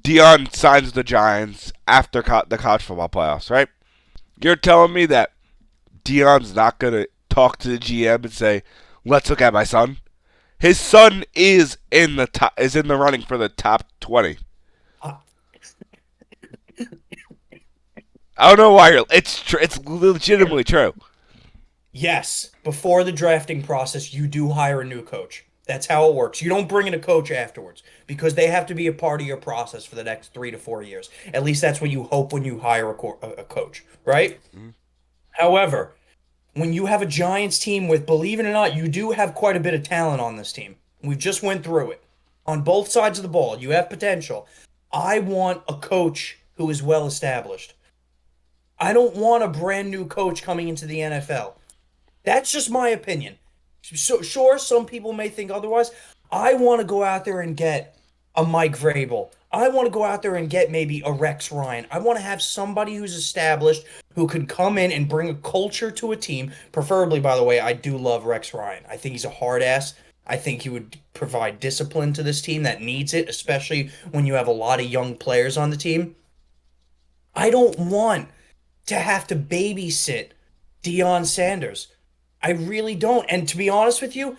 Dion signs with the Giants after the college football playoffs, right? You're telling me that Dion's not gonna talk to the GM and say, "Let's look at my son." His son is in the running for the top 20. I don't know why it's legitimately true. Yes, before the drafting process, you do hire a new coach. That's how it works. You don't bring in a coach afterwards because they have to be a part of your process for the next 3 to 4 years. At least that's what you hope when you hire a coach, right? Mhm. However, when you have a Giants team with, believe it or not, you do have quite a bit of talent on this team. We've just went through it. On both sides of the ball, you have potential. I want a coach who is well established. I don't want a brand new coach coming into the NFL. That's just my opinion. So sure, some people may think otherwise. I want to go out there and get a Mike Vrabel. I want to go out there and get maybe a Rex Ryan. I want to have somebody who's established who can come in and bring a culture to a team. Preferably, by the way, I do love Rex Ryan. I think he's a hard ass. I think he would provide discipline to this team that needs it, especially when you have a lot of young players on the team. I don't want to have to babysit Deion Sanders. I really don't. And to be honest with you,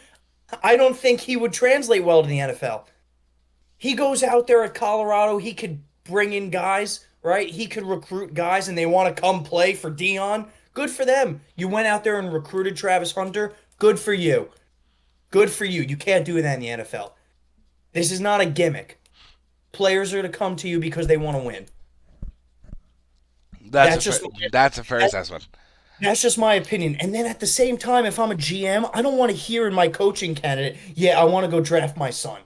I don't think he would translate well to the NFL. He goes out there at Colorado, he could bring in guys, right? He could recruit guys and they want to come play for Deion. Good for them. You went out there and recruited Travis Hunter. Good for you. Good for you. You can't do that in the NFL. This is not a gimmick. Players are to come to you because they want to win. That's just That's a fair assessment. That's just my opinion. And then at the same time, if I'm a GM, I don't want to hear in my coaching candidate, yeah, I want to go draft my son.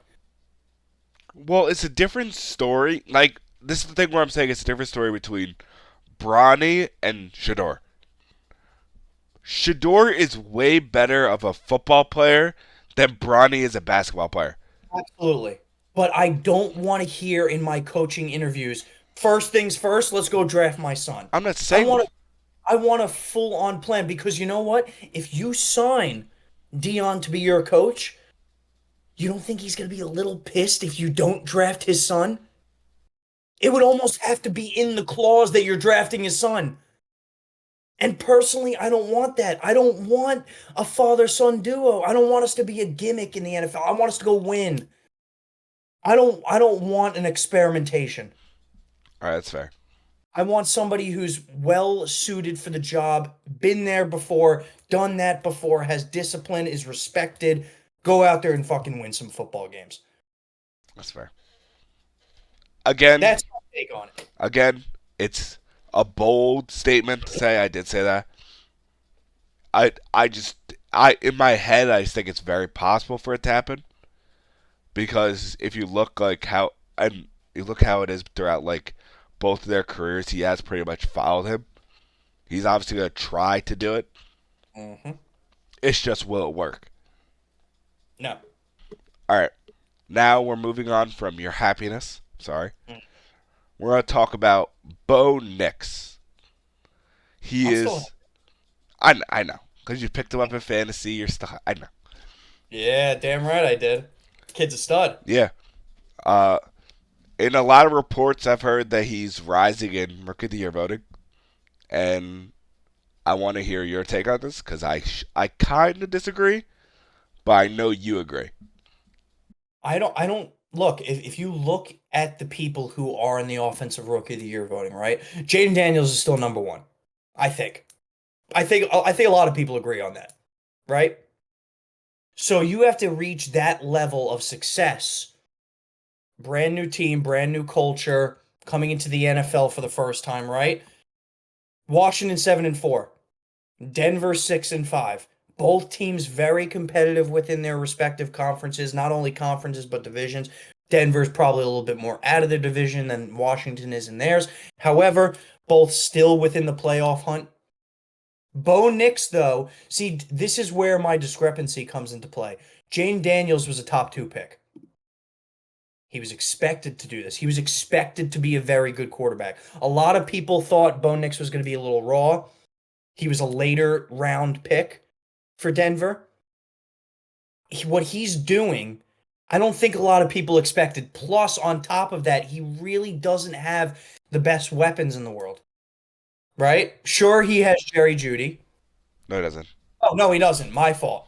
Well, it's a different story. Like, this is the thing where I'm saying it's a different story between Bronny and Shador. Shador is way better of a football player than Bronny is a basketball player. Absolutely. But I don't want to hear in my coaching interviews, first things first, let's go draft my son. I'm not I saying. want to I want a full on plan because you know what? If you sign Dion to be your coach, you don't think he's going to be a little pissed if you don't draft his son? It would almost have to be in the clause that you're drafting his son. And personally, I don't want that. I don't want a father-son duo. I don't want us to be a gimmick in the NFL. I want us to go win. I don't want an experimentation. All right, that's fair. I want somebody who's well suited for the job, been there before, done that before, has discipline, is respected. Go out there and fucking win some football games. That's fair. Again, That's my take on it. again, it's a bold statement to say. I did say that. I in my head, I just think it's very possible for it to happen because if you look like how and you look how it is throughout like both of their careers, he has pretty much followed him. He's obviously gonna try to do it. Mm-hmm. It's just will it work? No. All right. Now we're moving on from your happiness. Sorry. We're gonna talk about Bo Nix. He I'm is. still. I know because you picked him up in fantasy. You're stuck. I know. Yeah, damn right I did. Kid's a stud. Yeah. Uh, in a lot of reports, I've heard that he's rising in Rookie of the Year voting, and I want to hear your take on this because I kind of disagree, but I know you agree. I don't look if you look at the people who are in the offensive rookie of the year voting, right? Jaden Daniels is still number one. I think. I think a lot of people agree on that, right? So you have to reach that level of success. Brand new team, brand new culture, coming into the NFL for the first time, right? Washington 7-4, Denver 6-5. Both teams very competitive within their respective conferences, not only conferences but divisions. Denver's probably a little bit more out of their division than Washington is in theirs. However, both still within the playoff hunt. Bo Nix, though, see, this is where my discrepancy comes into play. Jane Daniels was a top 2 pick. He was expected to do this. He was expected to be a very good quarterback. A lot of people thought Bo Nix was going to be a little raw. He was a later round pick for Denver. What he's doing, I don't think a lot of people expected. Plus, on top of that, he really doesn't have the best weapons in the world. Right? Sure, he has Jerry Jeudy. No, it doesn't. Oh, no, he doesn't. My fault.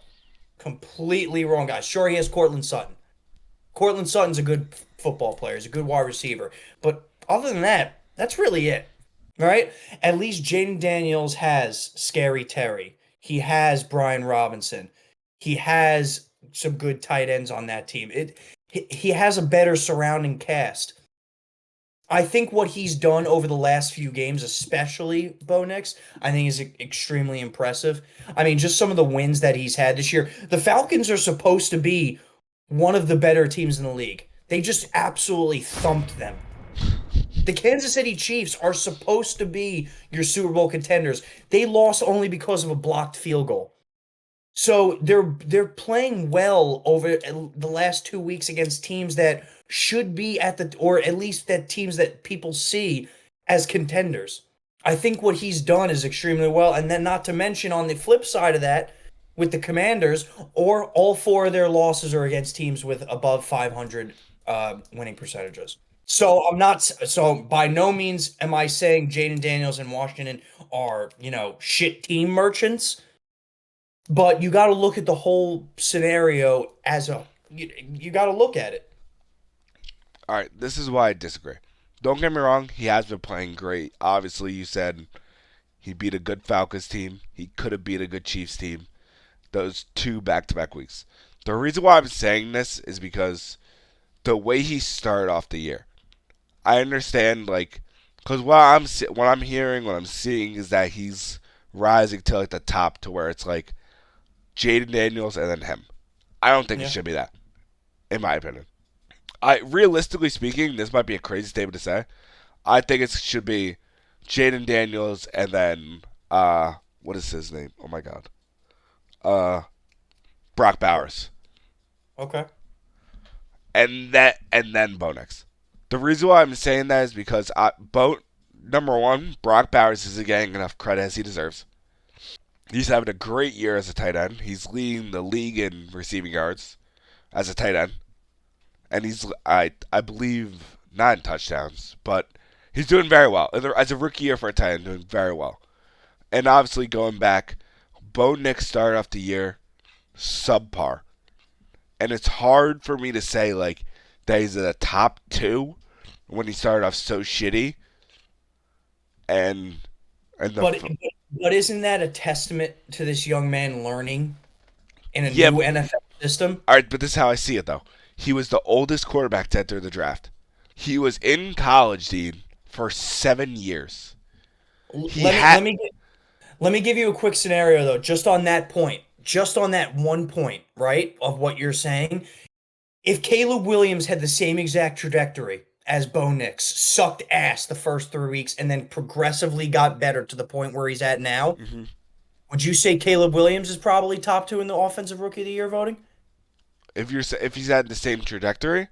Completely wrong, guys. Sure, he has Cortland Sutton. Cortland Sutton's a good football player. He's a good wide receiver. But other than that, that's really it. Right? At least Jaden Daniels has Scary Terry. He has Brian Robinson. He has some good tight ends on that team. He has a better surrounding cast. I think what he's done over the last few games, especially Bo Nix, I think is extremely impressive. I mean, just some of the wins that he's had this year. The Falcons are supposed to be one of the better teams in the league. They just absolutely thumped them. The Kansas City Chiefs are supposed to be your Super Bowl contenders. They lost only because of a blocked field goal. So they're playing well over the last 2 weeks against teams that should be at the or at least that teams that people see as contenders. I think what he's done is extremely well, and then not to mention on the flip side of that, with the Commanders, or all four of their losses are against teams with above 500 winning percentages. So I'm not. So by no means am I saying Jaden Daniels and Washington are shit team merchants. But you got to look at the whole scenario as you got to look at it. All right, this is why I disagree. Don't get me wrong, he has been playing great. Obviously, you said he beat a good Falcons team. He could have beat a good Chiefs team. Those 2 back-to-back weeks. The reason why I'm saying this is because the way he started off the year. I understand, like, because what I'm hearing, what I'm seeing is that he's rising to like the top to where it's like Jaden Daniels and then him. I don't think it should be that, in my opinion. Realistically speaking, this might be a crazy statement to say. I think it should be Jaden Daniels and then what is his name? Oh my god, Brock Bowers, Okay. and then Bo Nix. The reason why I'm saying that is because number one, Brock Bowers isn't getting enough credit as he deserves. He's having a great year as a tight end. He's leading the league in receiving yards as a tight end. And he's, I believe, not in touchdowns, but he's doing very well. As a rookie year for a tight end, doing very well. And obviously going back, Bo Nix started off the year subpar. And it's hard for me to say, like, that he's in the top 2 when he started off so shitty. But isn't that a testament to this young man learning in a Yeah, new NFL system? all right, but this is how I see it, though. He was the oldest quarterback to enter the draft. He was in college, Dean, for 7 years. Let me give you a quick scenario though, just on that point, just on that one point, right, of what you're saying. If Caleb Williams had the same exact trajectory as Bo Nix, sucked ass the first 3 weeks, and then progressively got better to the point where he's at now, would you say Caleb Williams is probably top 2 in the offensive rookie of the year voting? If he's at the same trajectory,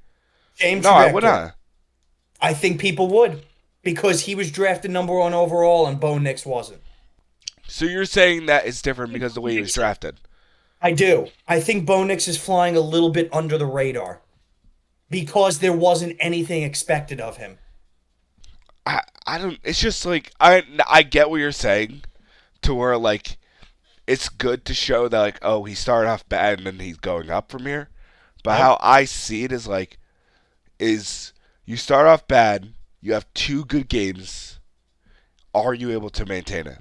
Same no, trajectory. I would not. I think people would because he was drafted number 1 overall and Bo Nix wasn't. So you're saying that it's different because of the way he was drafted? I do. I think Bo Nix is flying a little bit under the radar because there wasn't anything expected of him. I don't. It's just like I get what you're saying, to where like it's good to show that like, oh, he started off bad and then he's going up from here. But how I see it is you start off bad, you have 2 good games. Are you able to maintain it?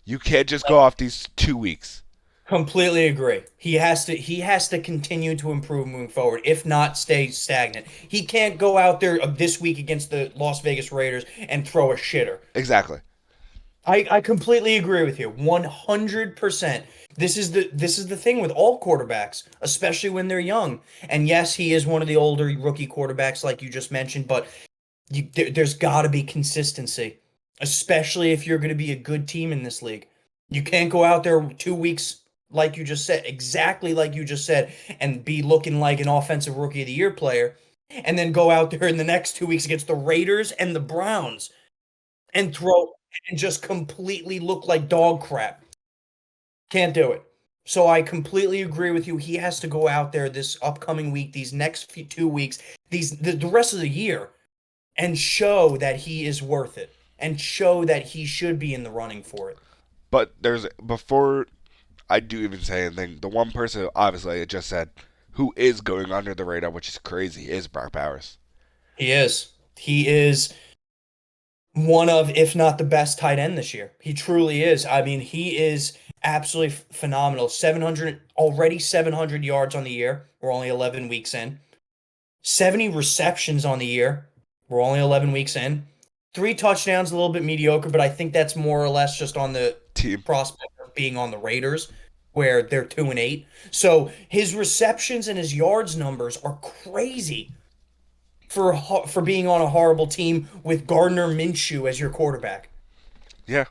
You can't just go off these 2 weeks. Completely agree. He has to continue to improve moving forward. If not, stay stagnant. He can't go out there this week against the Las Vegas Raiders and throw a shitter. Exactly. I completely agree with you. 100%. This is the thing with all quarterbacks, especially when they're young. And yes, he is one of the older rookie quarterbacks like you just mentioned, but there's got to be consistency, especially if you're going to be a good team in this league. You can't go out there 2 weeks like you just said, exactly like you just said, and be looking like an offensive rookie of the year player, and then go out there in the next 2 weeks against the Raiders and the Browns and just completely look like dog crap. Can't do it. So I completely agree with you. He has to go out there this upcoming week, these next 2 weeks, the rest of the year, and show that he is worth it, and show that he should be in the running for it. But before I do even say anything, the one person, obviously, I just said, who is going under the radar, which is crazy, is Brock Bowers. He is. He is one of, if not the best tight end this year. He truly is. I mean, he is absolutely phenomenal. 700 already 700 yards on the year. We're only 11 weeks in. 70 receptions on the year. We're only 11 weeks in. 3 touchdowns, a little bit mediocre, but I think that's more or less just on the Team. prospect of being on the Raiders, where they're 2-8. So his receptions and his yards numbers are crazy for being on a horrible team with Gardner Minshew as your quarterback. Yeah.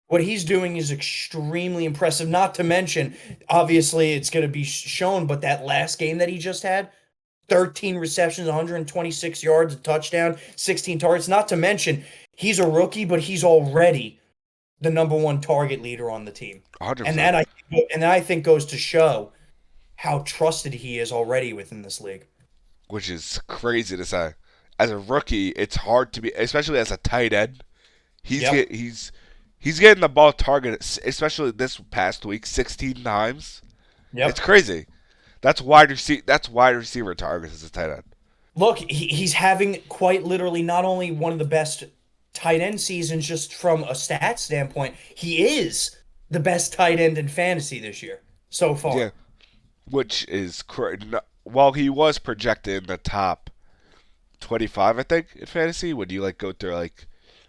What he's doing is extremely impressive. Not to mention, obviously, it's going to be shown, but that last game that he just had, 13 receptions, 126 yards, a touchdown, 16 targets. Not to mention, he's a rookie, but he's already the number one target leader on the team. 100%. And that I think goes to show how trusted he is already within this league. Which is crazy to say. As a rookie, it's hard to be, especially as a tight end. He's getting the ball targeted, especially this past week, 16 times. Yep. It's crazy. That's wide receiver targets as a tight end. Look, he's having quite literally not only one of the best tight end seasons just from a stat standpoint, he is the best tight end in fantasy this year so far. Yeah, which is well, he was projected in the top 25, I think, in fantasy. When you go through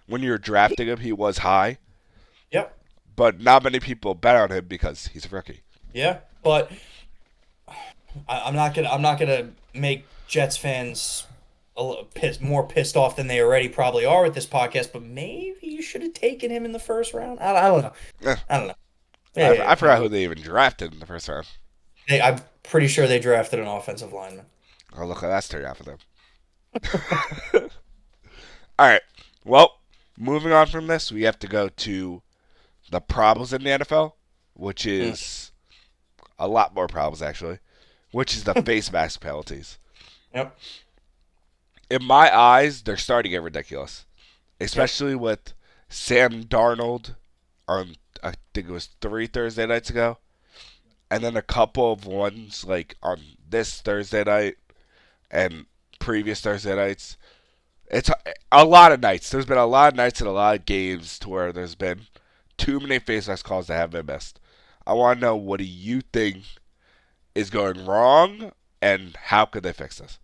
when you're drafting him, he was high. Yep. But not many people bet on him because he's a rookie. Yeah, but I'm not gonna make Jets fans more pissed off than they already probably are with this podcast. But maybe you should have taken him in the first round. I don't know. I don't know. I forgot who they even drafted in the first round. I'm pretty sure they drafted an offensive lineman. Oh, look how that's turned out for them. All right. Well, moving on from this, we have to go to the problems in the NFL, which is a lot more problems, actually, which is the face mask penalties. Yep. In my eyes, they're starting to get ridiculous, especially with Sam Darnold on, I think it was 3 Thursday nights ago, and then a couple of ones on this Thursday night and previous Thursday nights. It's a lot of nights. There's been a lot of nights and a lot of games to where there's been too many face mask calls that have been missed. I want to know, what do you think is going wrong, and how could they fix this?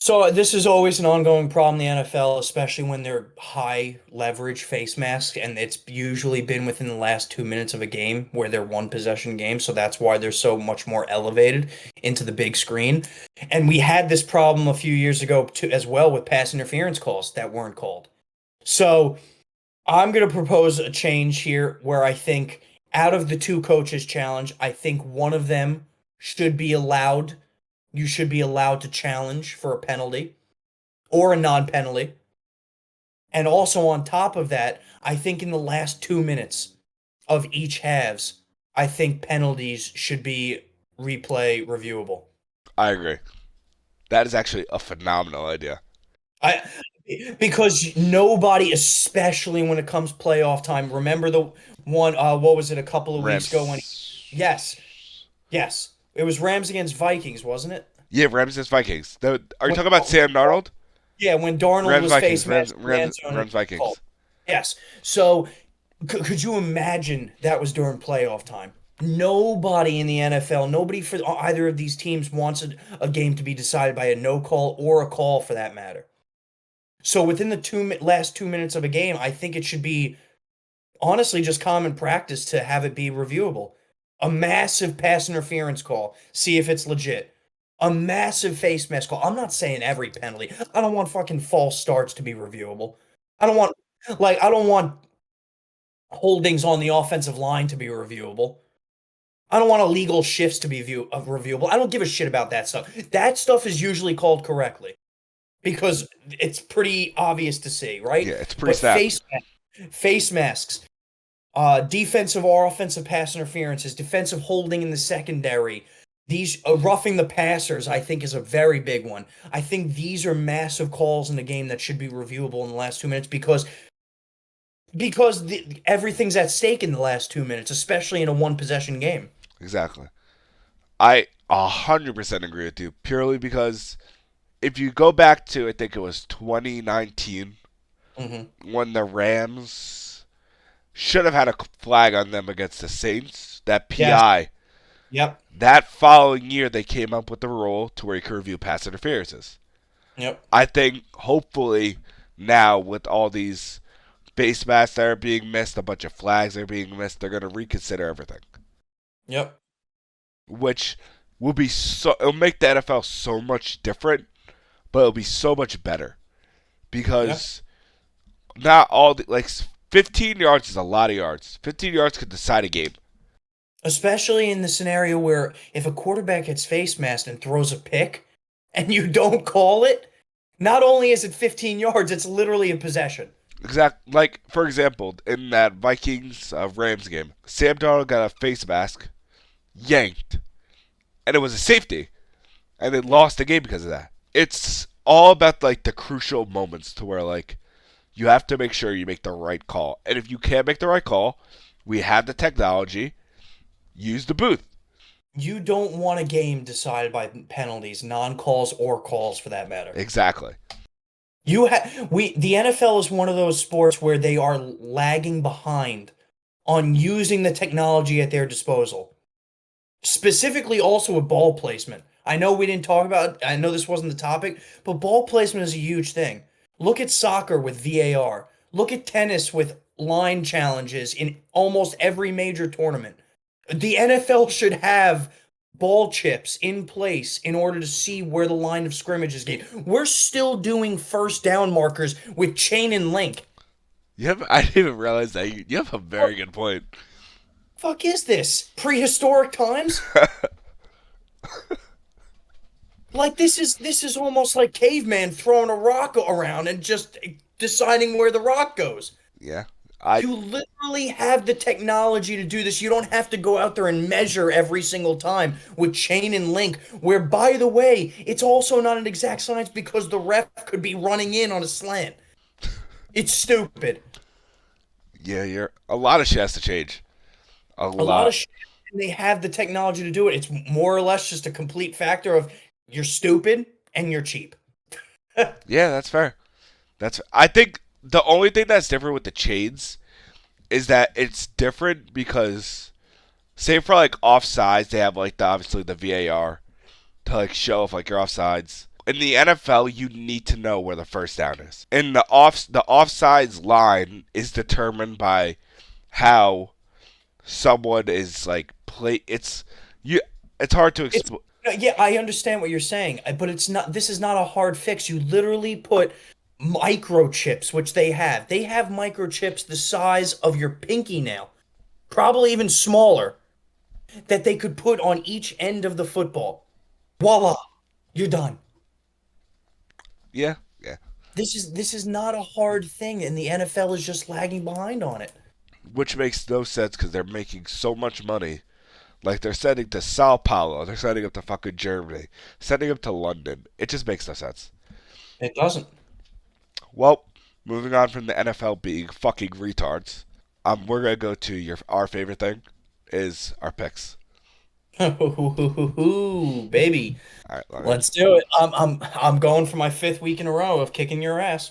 So this is always an ongoing problem in the NFL, especially when they're high leverage face masks, and it's usually been within the last 2 minutes of a game where they're one possession games. So that's why they're so much more elevated into the big screen. And we had this problem a few years ago too, as well, with pass interference calls that weren't called. So I'm going to propose a change here where I think out of the two coaches challenge, I think one of them should be allowed. You should be allowed to challenge for a penalty or a non-penalty. And also on top of that, I think in the last 2 minutes of each halves, I think penalties should be replay reviewable. I agree. That is actually a phenomenal idea. Because nobody, especially when it comes playoff time, remember the one, what was it, a couple of weeks ago when yes. It was Rams against Vikings, wasn't it? Yeah, Rams against Vikings. Are you talking about Sam Darnold? Yeah, when Darnold was face mask. Rams Vikings. Yes. So could you imagine that was during playoff time? Nobody in the NFL, nobody for either of these teams wants a game to be decided by a no call or a call for that matter. So within the last 2 minutes of a game, I think it should be honestly just common practice to have it be reviewable. A massive pass interference call, see if it's legit. A massive face mask call. I'm not saying every penalty. I don't want fucking false starts to be reviewable. I don't want holdings on the offensive line to be reviewable. I don't want illegal shifts to be reviewable. I don't give a shit about that stuff. That stuff is usually called correctly because it's pretty obvious to see, right? Yeah, it's pretty sad. Face masks, defensive or offensive pass interferences, defensive holding in the secondary, these roughing the passers, I think, is a very big one. I think these are massive calls in the game that should be reviewable in the last 2 minutes because everything's at stake in the last 2 minutes, especially in a one-possession game. Exactly. I 100% agree with you, purely because if you go back to, I think it was 2019, when the Rams should have had a flag on them against the Saints. That Yes. PI. Yep. That following year, they came up with the rule to where you could review pass interferences. Yep. I think hopefully now with all these base masks that are being missed, a bunch of flags that are being missed, they're going to reconsider everything. Yep. Which will be it'll make the NFL so much different, but it'll be so much better. Because not all, 15 yards is a lot of yards. 15 yards could decide a game. Especially in the scenario where if a quarterback gets face masked and throws a pick and you don't call it, not only is it 15 yards, it's literally a possession. Like, for example, in that Vikings Rams game, Sam Darnold got a face mask yanked, and it was a safety, and they lost the game because of that. It's all about, like, the crucial moments to where, like, you have to make sure you make the right call. And if you can't make the right call, we have the technology. Use the booth. You don't want a game decided by penalties, non-calls or calls for that matter. Exactly. The NFL is one of those sports where they are lagging behind on using the technology at their disposal. Specifically also with ball placement. I know we didn't talk about it. I know this wasn't the topic, but ball placement is a huge thing. Look at soccer with VAR. Look at tennis with line challenges in almost every major tournament. The NFL should have ball chips in place in order to see where the line of scrimmage is getting. We're still doing first down markers with chain and link. I didn't even realize that. You have a very good point. Fuck is this? Prehistoric times? Like this is almost like caveman throwing a rock around and just deciding where the rock goes. Yeah. You literally have the technology to do this. You don't have to go out there and measure every single time with chain and link, where, by the way, it's also not an exact science because the ref could be running in on a slant. It's stupid. Yeah, a lot of shit has to change. A lot of shit, and they have the technology to do it. It's more or less just a complete factor of you're stupid and you're cheap. Yeah, that's fair. I think the only thing that's different with the chains is that it's different because, say for like offsides, they have like obviously the VAR to like show if like you're offsides. In the NFL, you need to know where the first down is. In the offsides line is determined by how someone is like play. It's hard to explain. Yeah, I understand what you're saying, but it's not. This is not a hard fix. You literally put microchips, which they have. They have microchips the size of your pinky nail, probably even smaller, that they could put on each end of the football. Voila, you're done. Yeah. This is not a hard thing, and the NFL is just lagging behind on it. Which makes no sense because they're making so much money. Like, they're sending to Sao Paulo, they're sending up to fucking Germany, sending up to London. It just makes no sense. It doesn't. Well, moving on from the NFL being fucking retards, we're gonna go to our favorite thing, is our picks. Ooh, baby. All right, Let's do it. I'm going for my 5th week in a row of kicking your ass.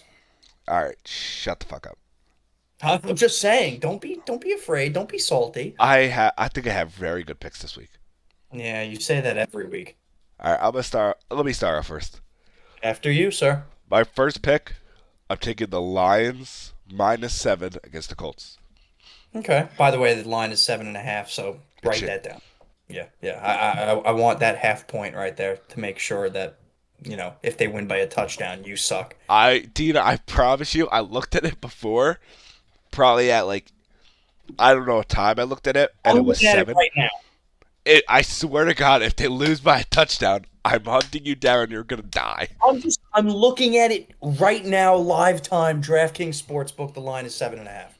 All right, shut the fuck up. I'm just saying, don't be afraid, don't be salty. I think I have very good picks this week. Yeah, you say that every week. All right, let me start off first. After you, sir. My first pick, I'm taking the Lions -7 against the Colts. Okay. By the way, the line is 7.5, so write that down. Yeah. I want that half point right there to make sure that, if they win by a touchdown, you suck. Dina, I promise you, I looked at it before, probably at like, I don't know what time I looked at it, and it was 7. Right now. I swear to God, if they lose by a touchdown, I'm hunting you down and you're gonna die. I'm looking at it right now, live time, DraftKings Sportsbook. The line is 7.5.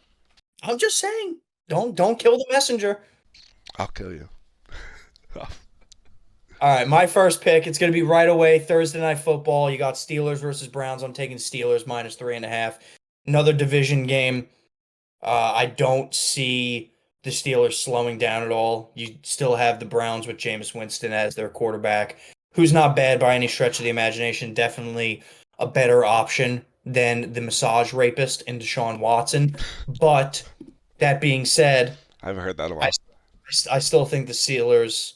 I'm just saying, don't kill the messenger. I'll kill you. All right, my first pick. It's going to be right away. Thursday Night Football. You got Steelers versus Browns. I'm taking Steelers -3.5. Another division game. I don't see the Steelers slowing down at all. You still have the Browns with Jameis Winston as their quarterback, who's not bad by any stretch of the imagination. Definitely a better option than the massage rapist in Deshaun Watson. But That being said, I haven't heard that in a I while. I still think the Steelers,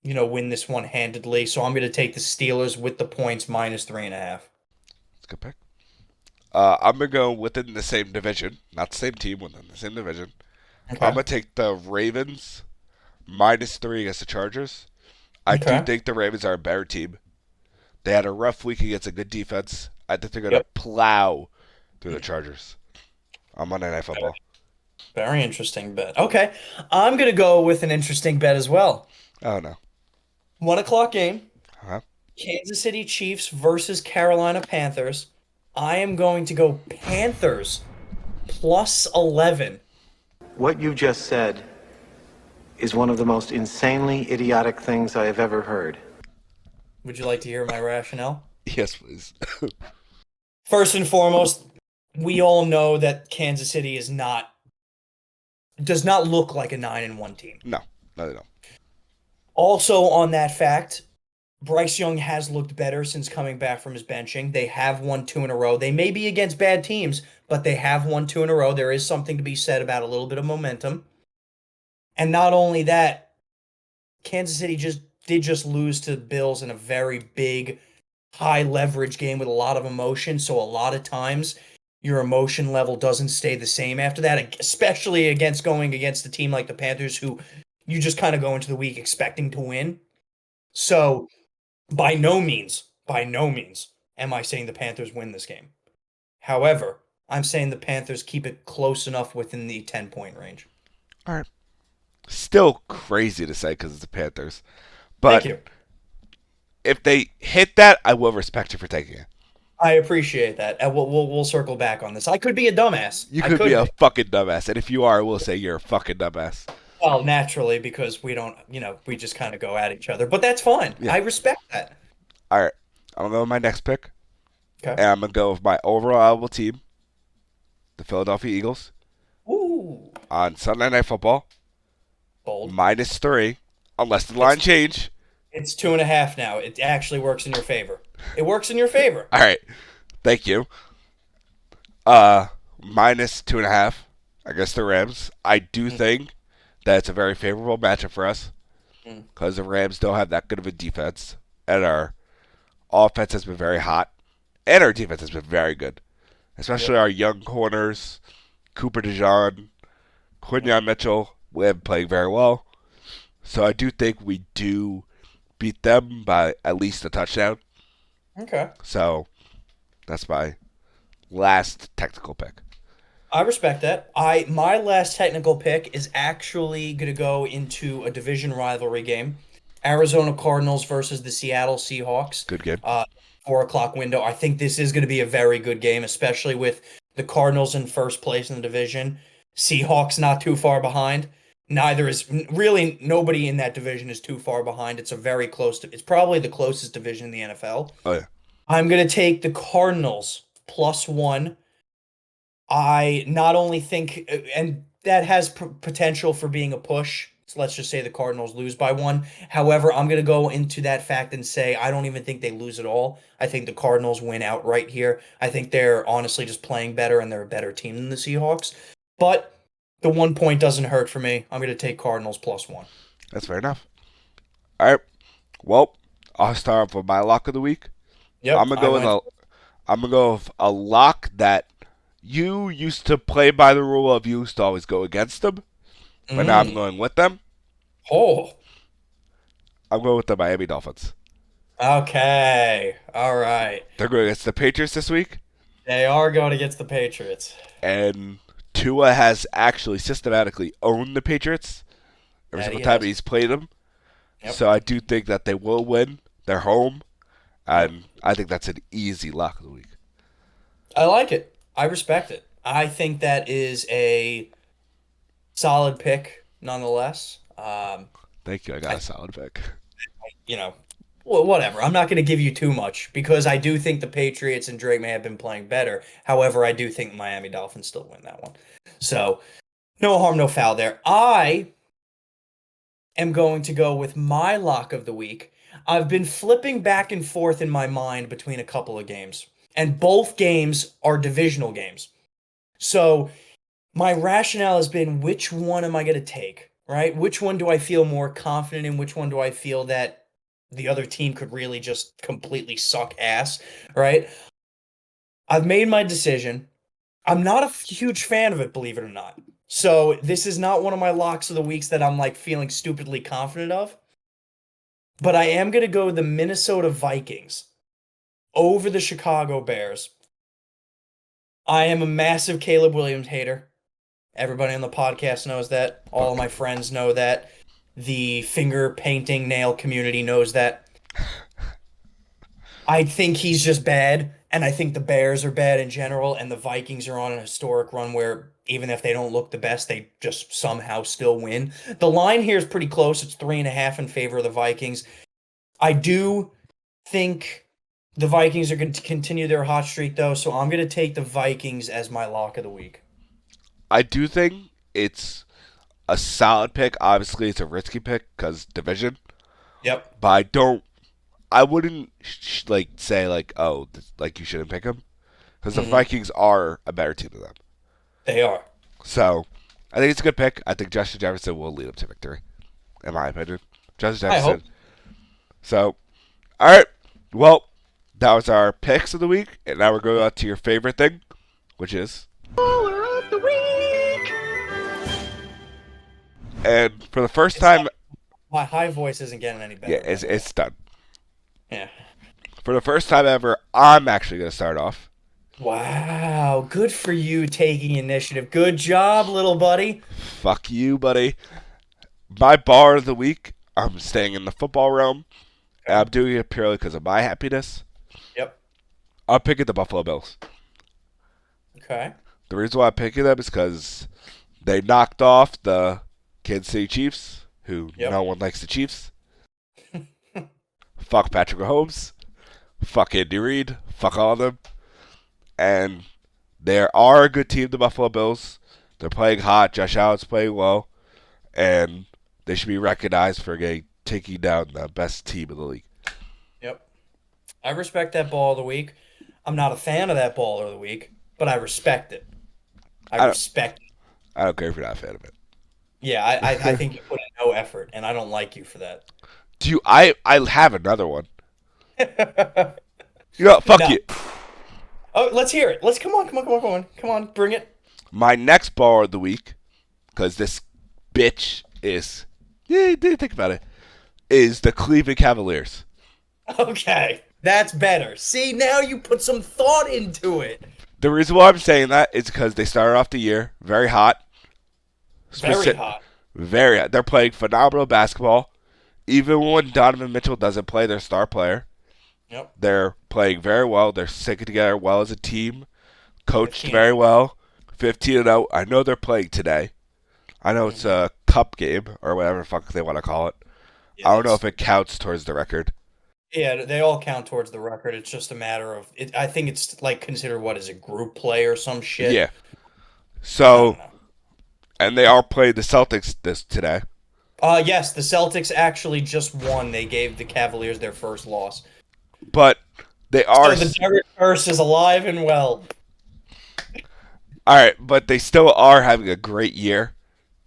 win this one handedly. So I'm going to take the Steelers with the points minus 3.5. It's a good pick. I'm gonna go within the same division, not the same team, within the same division. I'm Okay. gonna take the Ravens -3 against the Chargers. I do Okay. think the Ravens are a better team. They had a rough week against a good defense. I think they're gonna Yep. plow through the Chargers on Monday Night Football. Very interesting bet. Okay. I'm going to go with an interesting bet as well. Oh no. 1 o'clock game. Huh? Kansas City Chiefs versus Carolina Panthers. I am going to go Panthers plus 11. What you just said is one of the most insanely idiotic things I have ever heard. Would you like to hear my rationale? Yes, please. First and foremost, we all know that Kansas City does not look like a 9-1 team. No, no, they don't. Also on that fact, Bryce Young has looked better since coming back from his benching. They have won 2 in a row. They may be against bad teams, but they have won 2 in a row. There is something to be said about a little bit of momentum. And not only that, Kansas City just lose to the Bills in a very big, high leverage game with a lot of emotion. So a lot of times your emotion level doesn't stay the same after that, especially going against a team like the Panthers, who you just kind of go into the week expecting to win. So by no means am I saying the Panthers win this game. However, I'm saying the Panthers keep it close enough within the 10-point range. All right. Still crazy to say because it's the Panthers, Thank but you. if they hit that, I will respect you for taking it. I appreciate that. And we'll circle back on this. I could be a dumbass. You I could be could a be. fucking dumbass, and if you are, I will say you're a fucking dumbass. Well, naturally, because we don't, we just kind of go at each other. But that's fine. Yeah. I respect that. All right. I'm gonna go with my next pick, Okay. and I'm gonna go with my overall eligible team, the Philadelphia Eagles, Ooh, on Sunday Night Football, bold. -3, unless the line change. It's 2.5 now. It actually works in your favor. It works in your favor. All right. Thank you. -2.5 against the Rams. I do think that it's a very favorable matchup for us Mm. because the Rams don't have that good of a defense, and our offense has been very hot, and our defense has been very good, especially Yep. our young corners, Cooper DeJean, Quinyon Mitchell. We have been playing very well, so I do think we do beat them by at least a touchdown. Okay. So that's my last technical pick. I respect that. My last technical pick is actually going to go into a division rivalry game. Arizona Cardinals versus the Seattle Seahawks. Good game. 4 o'clock window. I think this is going to be a very good game, especially with the Cardinals in first place in the division. Seahawks not too far behind. Neither is really nobody in that division is too far behind. It's probably the closest division in the NFL. Oh yeah. I'm going to take the Cardinals +1. I not only think, and that has potential for being a push. So let's just say the Cardinals lose by 1. However, I'm going to go into that fact and say I don't even think they lose at all. I think the Cardinals win outright here. I think they're honestly just playing better and they're a better team than the Seahawks. But the 1 point doesn't hurt for me. I'm going to take Cardinals +1. That's fair enough. All right. Well, I'll start off with my lock of the week. Yep. I'm gonna go with a lock that you used to play by the rule of you used to always go against them, but now I'm going with them. Oh. I'm going with the Miami Dolphins. Okay. All right. They're going against the Patriots this week, They are going against the Patriots. and Tua has actually systematically owned the Patriots every That single he time has. he's played them. Yep. So I do think that they will win. They're home, and I think that's an easy lock of the week. I like it. I respect it. I think that is a solid pick, nonetheless. Thank you. I got a solid pick. Whatever. I'm not going to give you too much because I do think the Patriots and Drake may have been playing better. However, I do think Miami Dolphins still win that one. So, no harm, no foul there. I am going to go with my lock of the week. I've been flipping back and forth in my mind between a couple of games, and both games are divisional games. So, my rationale has been which one am I going to take, right? Which one do I feel more confident in? Which one do I feel that the other team could really just completely suck ass, right? I've made my decision. I'm not a huge fan of it, believe it or not. So this is not one of my locks of the weeks that I'm like feeling stupidly confident of. But I am going to go the Minnesota Vikings over the Chicago Bears. I am a massive Caleb Williams hater. Everybody on the podcast knows that. All of my friends know that. The finger painting nail community knows that. I think he's just bad, and I think the Bears are bad in general, and the Vikings are on a historic run where even if they don't look the best, they just somehow still win. The line here is pretty close. It's 3.5 in favor of the Vikings. I do think the Vikings are going to continue their hot streak, though, so I'm going to take the Vikings as my lock of the week. I do think it's a solid pick. Obviously, it's a risky pick because division. Yep. But I wouldn't like say like, oh, like you shouldn't pick them because the Vikings are a better team than them. They are. So I think it's a good pick. I think Justin Jefferson will lead them to victory, in my opinion. Justin I Jefferson. hope. So, all right. Well, that was our picks of the week, and now we're going on to your favorite thing, which is Baller of the week. And for the first time, My high voice isn't getting any better. yeah, it's done. Yeah. For the first time ever, I'm actually going to start off. Wow, good for you taking initiative. Good job, little buddy. Fuck you, buddy. My bar of the week, I'm staying in the football realm. And I'm doing it purely because of my happiness. Yep. I'm picking the Buffalo Bills. Okay. The reason why I'm picking them is because they knocked off the Kansas City Chiefs, who no one likes the Chiefs. Fuck Patrick Mahomes. Fuck Andy Reid. Fuck all of them. And they are a good team, the Buffalo Bills. They're playing hot. Josh Allen's playing well. And they should be recognized for taking down the best team in the league. Yep. I respect that ball of the week. I'm not a fan of that ball of the week, but I respect it. I respect it. I don't care if you're not a fan of it. Yeah, I think you put in no effort, and I don't like you for that. Do you? I have another one. You know, fuck No. you. Oh, let's hear it. Come on, bring it. My next bar of the week, because this bitch is, didn't think about it, is the Cleveland Cavaliers. Okay, that's better. See, now you put some thought into it. The reason why I'm saying that is because they started off the year very hot. Very hot. Very hot. They're playing phenomenal basketball. Even when Donovan Mitchell doesn't play their star player, Yep. they're playing very well. They're sticking together well as a team. Coached very well. 15-0. I know they're playing today. I know it's a cup game or whatever the fuck they want to call it. Yeah, I don't know if it counts towards the record. Yeah, they all count towards the record. It's just a matter of it. I think it's like considered what is a group play or some shit. Yeah. I So, don't know. and they are playing the Celtics today. Yes, the Celtics actually just won. They gave the Cavaliers their first loss. But they are. So the Derrick curse is alive and well. All right, but they still are having a great year.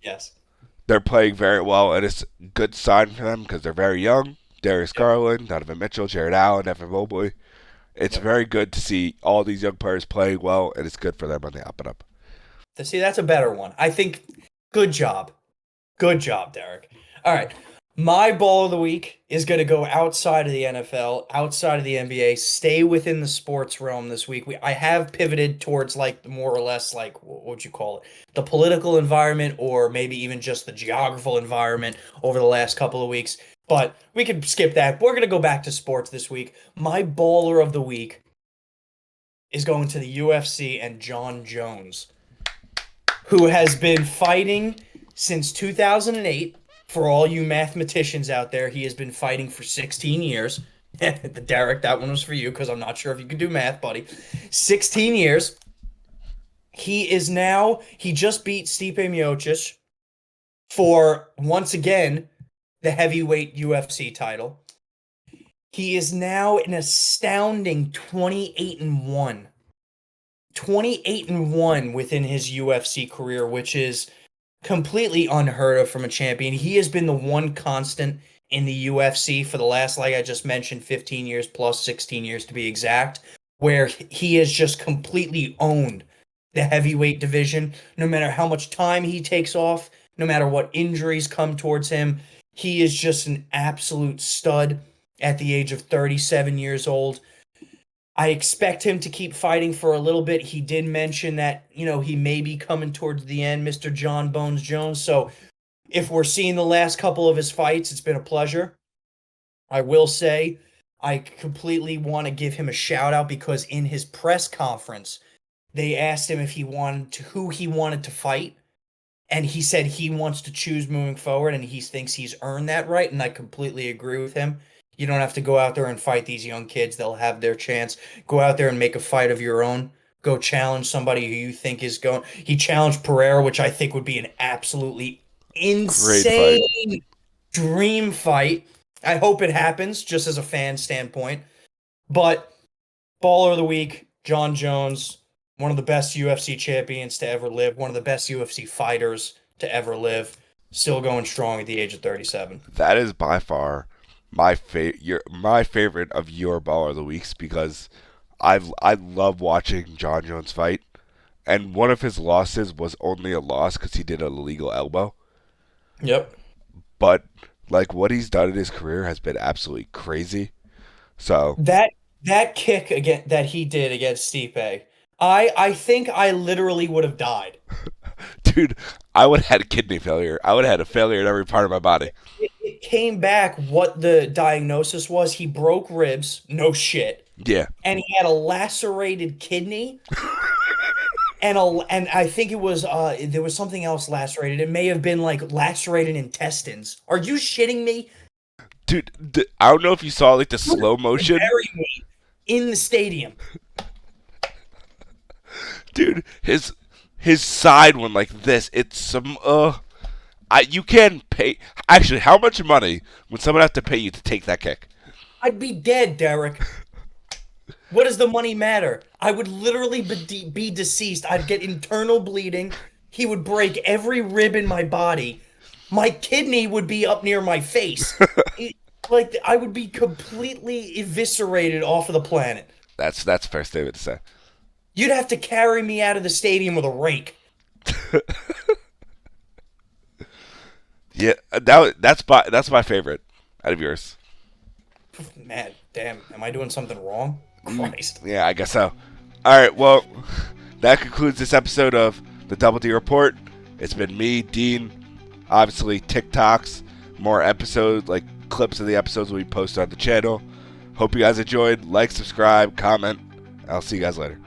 Yes. They're playing very well, and it's a good sign for them because they're very young. Darius Garland, Donovan Mitchell, Jared Allen, Evan Mobley. It's very good to see all these young players playing well, and it's good for them on the up and up. See, that's a better one. I think. Good job. Good job, Derek. All right. My ball of the week is going to go outside of the NFL, outside of the NBA, stay within the sports realm this week. I have pivoted towards like more or less like what would you call it? The political environment or maybe even just the geographical environment over the last couple of weeks. But we can skip that. We're going to go back to sports this week. My baller of the week is going to the UFC and John Jones, who has been fighting since 2008. For all you mathematicians out there, he has been fighting for 16 years. Derek, that one was for you because I'm not sure if you can do math, buddy. 16 years. He just beat Stipe Miocic for, once again, the heavyweight UFC title. He is now an astounding 28-1. 28-1 within his UFC career, which is completely unheard of from a champion. He has been the one constant in the UFC for the last, like I just mentioned, 15 years plus 16 years to be exact, where he has just completely owned the heavyweight division. No matter how much time he takes off, no matter what injuries come towards him, he is just an absolute stud at the age of 37 years old. I expect him to keep fighting for a little bit. He did mention that, he may be coming towards the end, Mr. John Bones Jones. So if we're seeing the last couple of his fights, it's been a pleasure. I will say I completely want to give him a shout out because in his press conference, they asked him if who he wanted to fight. And he said he wants to choose moving forward and he thinks he's earned that right. And I completely agree with him. You don't have to go out there and fight these young kids. They'll have their chance. Go out there and make a fight of your own. Go challenge somebody who you think is going. He challenged Pereira, which I think would be an absolutely insane dream fight. I hope it happens, just as a fan standpoint. But Baller of the Week, John Jones, one of the best UFC champions to ever live, one of the best UFC fighters to ever live, still going strong at the age of 37. That is by far my favorite of your Baller of the Weeks because I love watching John Jones fight, and one of his losses was only a loss because he did an illegal elbow. Yep. But like what he's done in his career has been absolutely crazy. So that kick again that he did against Stipe, I think I literally would have died. Dude, I would have had kidney failure. I would have had a failure in every part of my body. It came back what the diagnosis was. He broke ribs. No shit. Yeah. And he had a lacerated kidney. and I think it was there was something else lacerated. It may have been like lacerated intestines. Are you shitting me? Dude, I don't know if you saw like the slow motion. Bury me in the stadium. Dude, his side went like this. It's some you can pay. Actually, how much money would someone have to pay you to take that kick? I'd be dead, Derek. What does the money matter? I would literally be deceased. I'd get internal bleeding. He would break every rib in my body. My kidney would be up near my face. I would be completely eviscerated off of the planet. That's a fair statement to say. You'd have to carry me out of the stadium with a rake. Yeah, that's my favorite out of yours. Man, damn, am I doing something wrong? Christ. Yeah, I guess so. All right, well, that concludes this episode of the Double D Report. It's been me, Dean, obviously TikToks, more episodes, like clips of the episodes we post on the channel. Hope you guys enjoyed. Like, subscribe, comment. I'll see you guys later.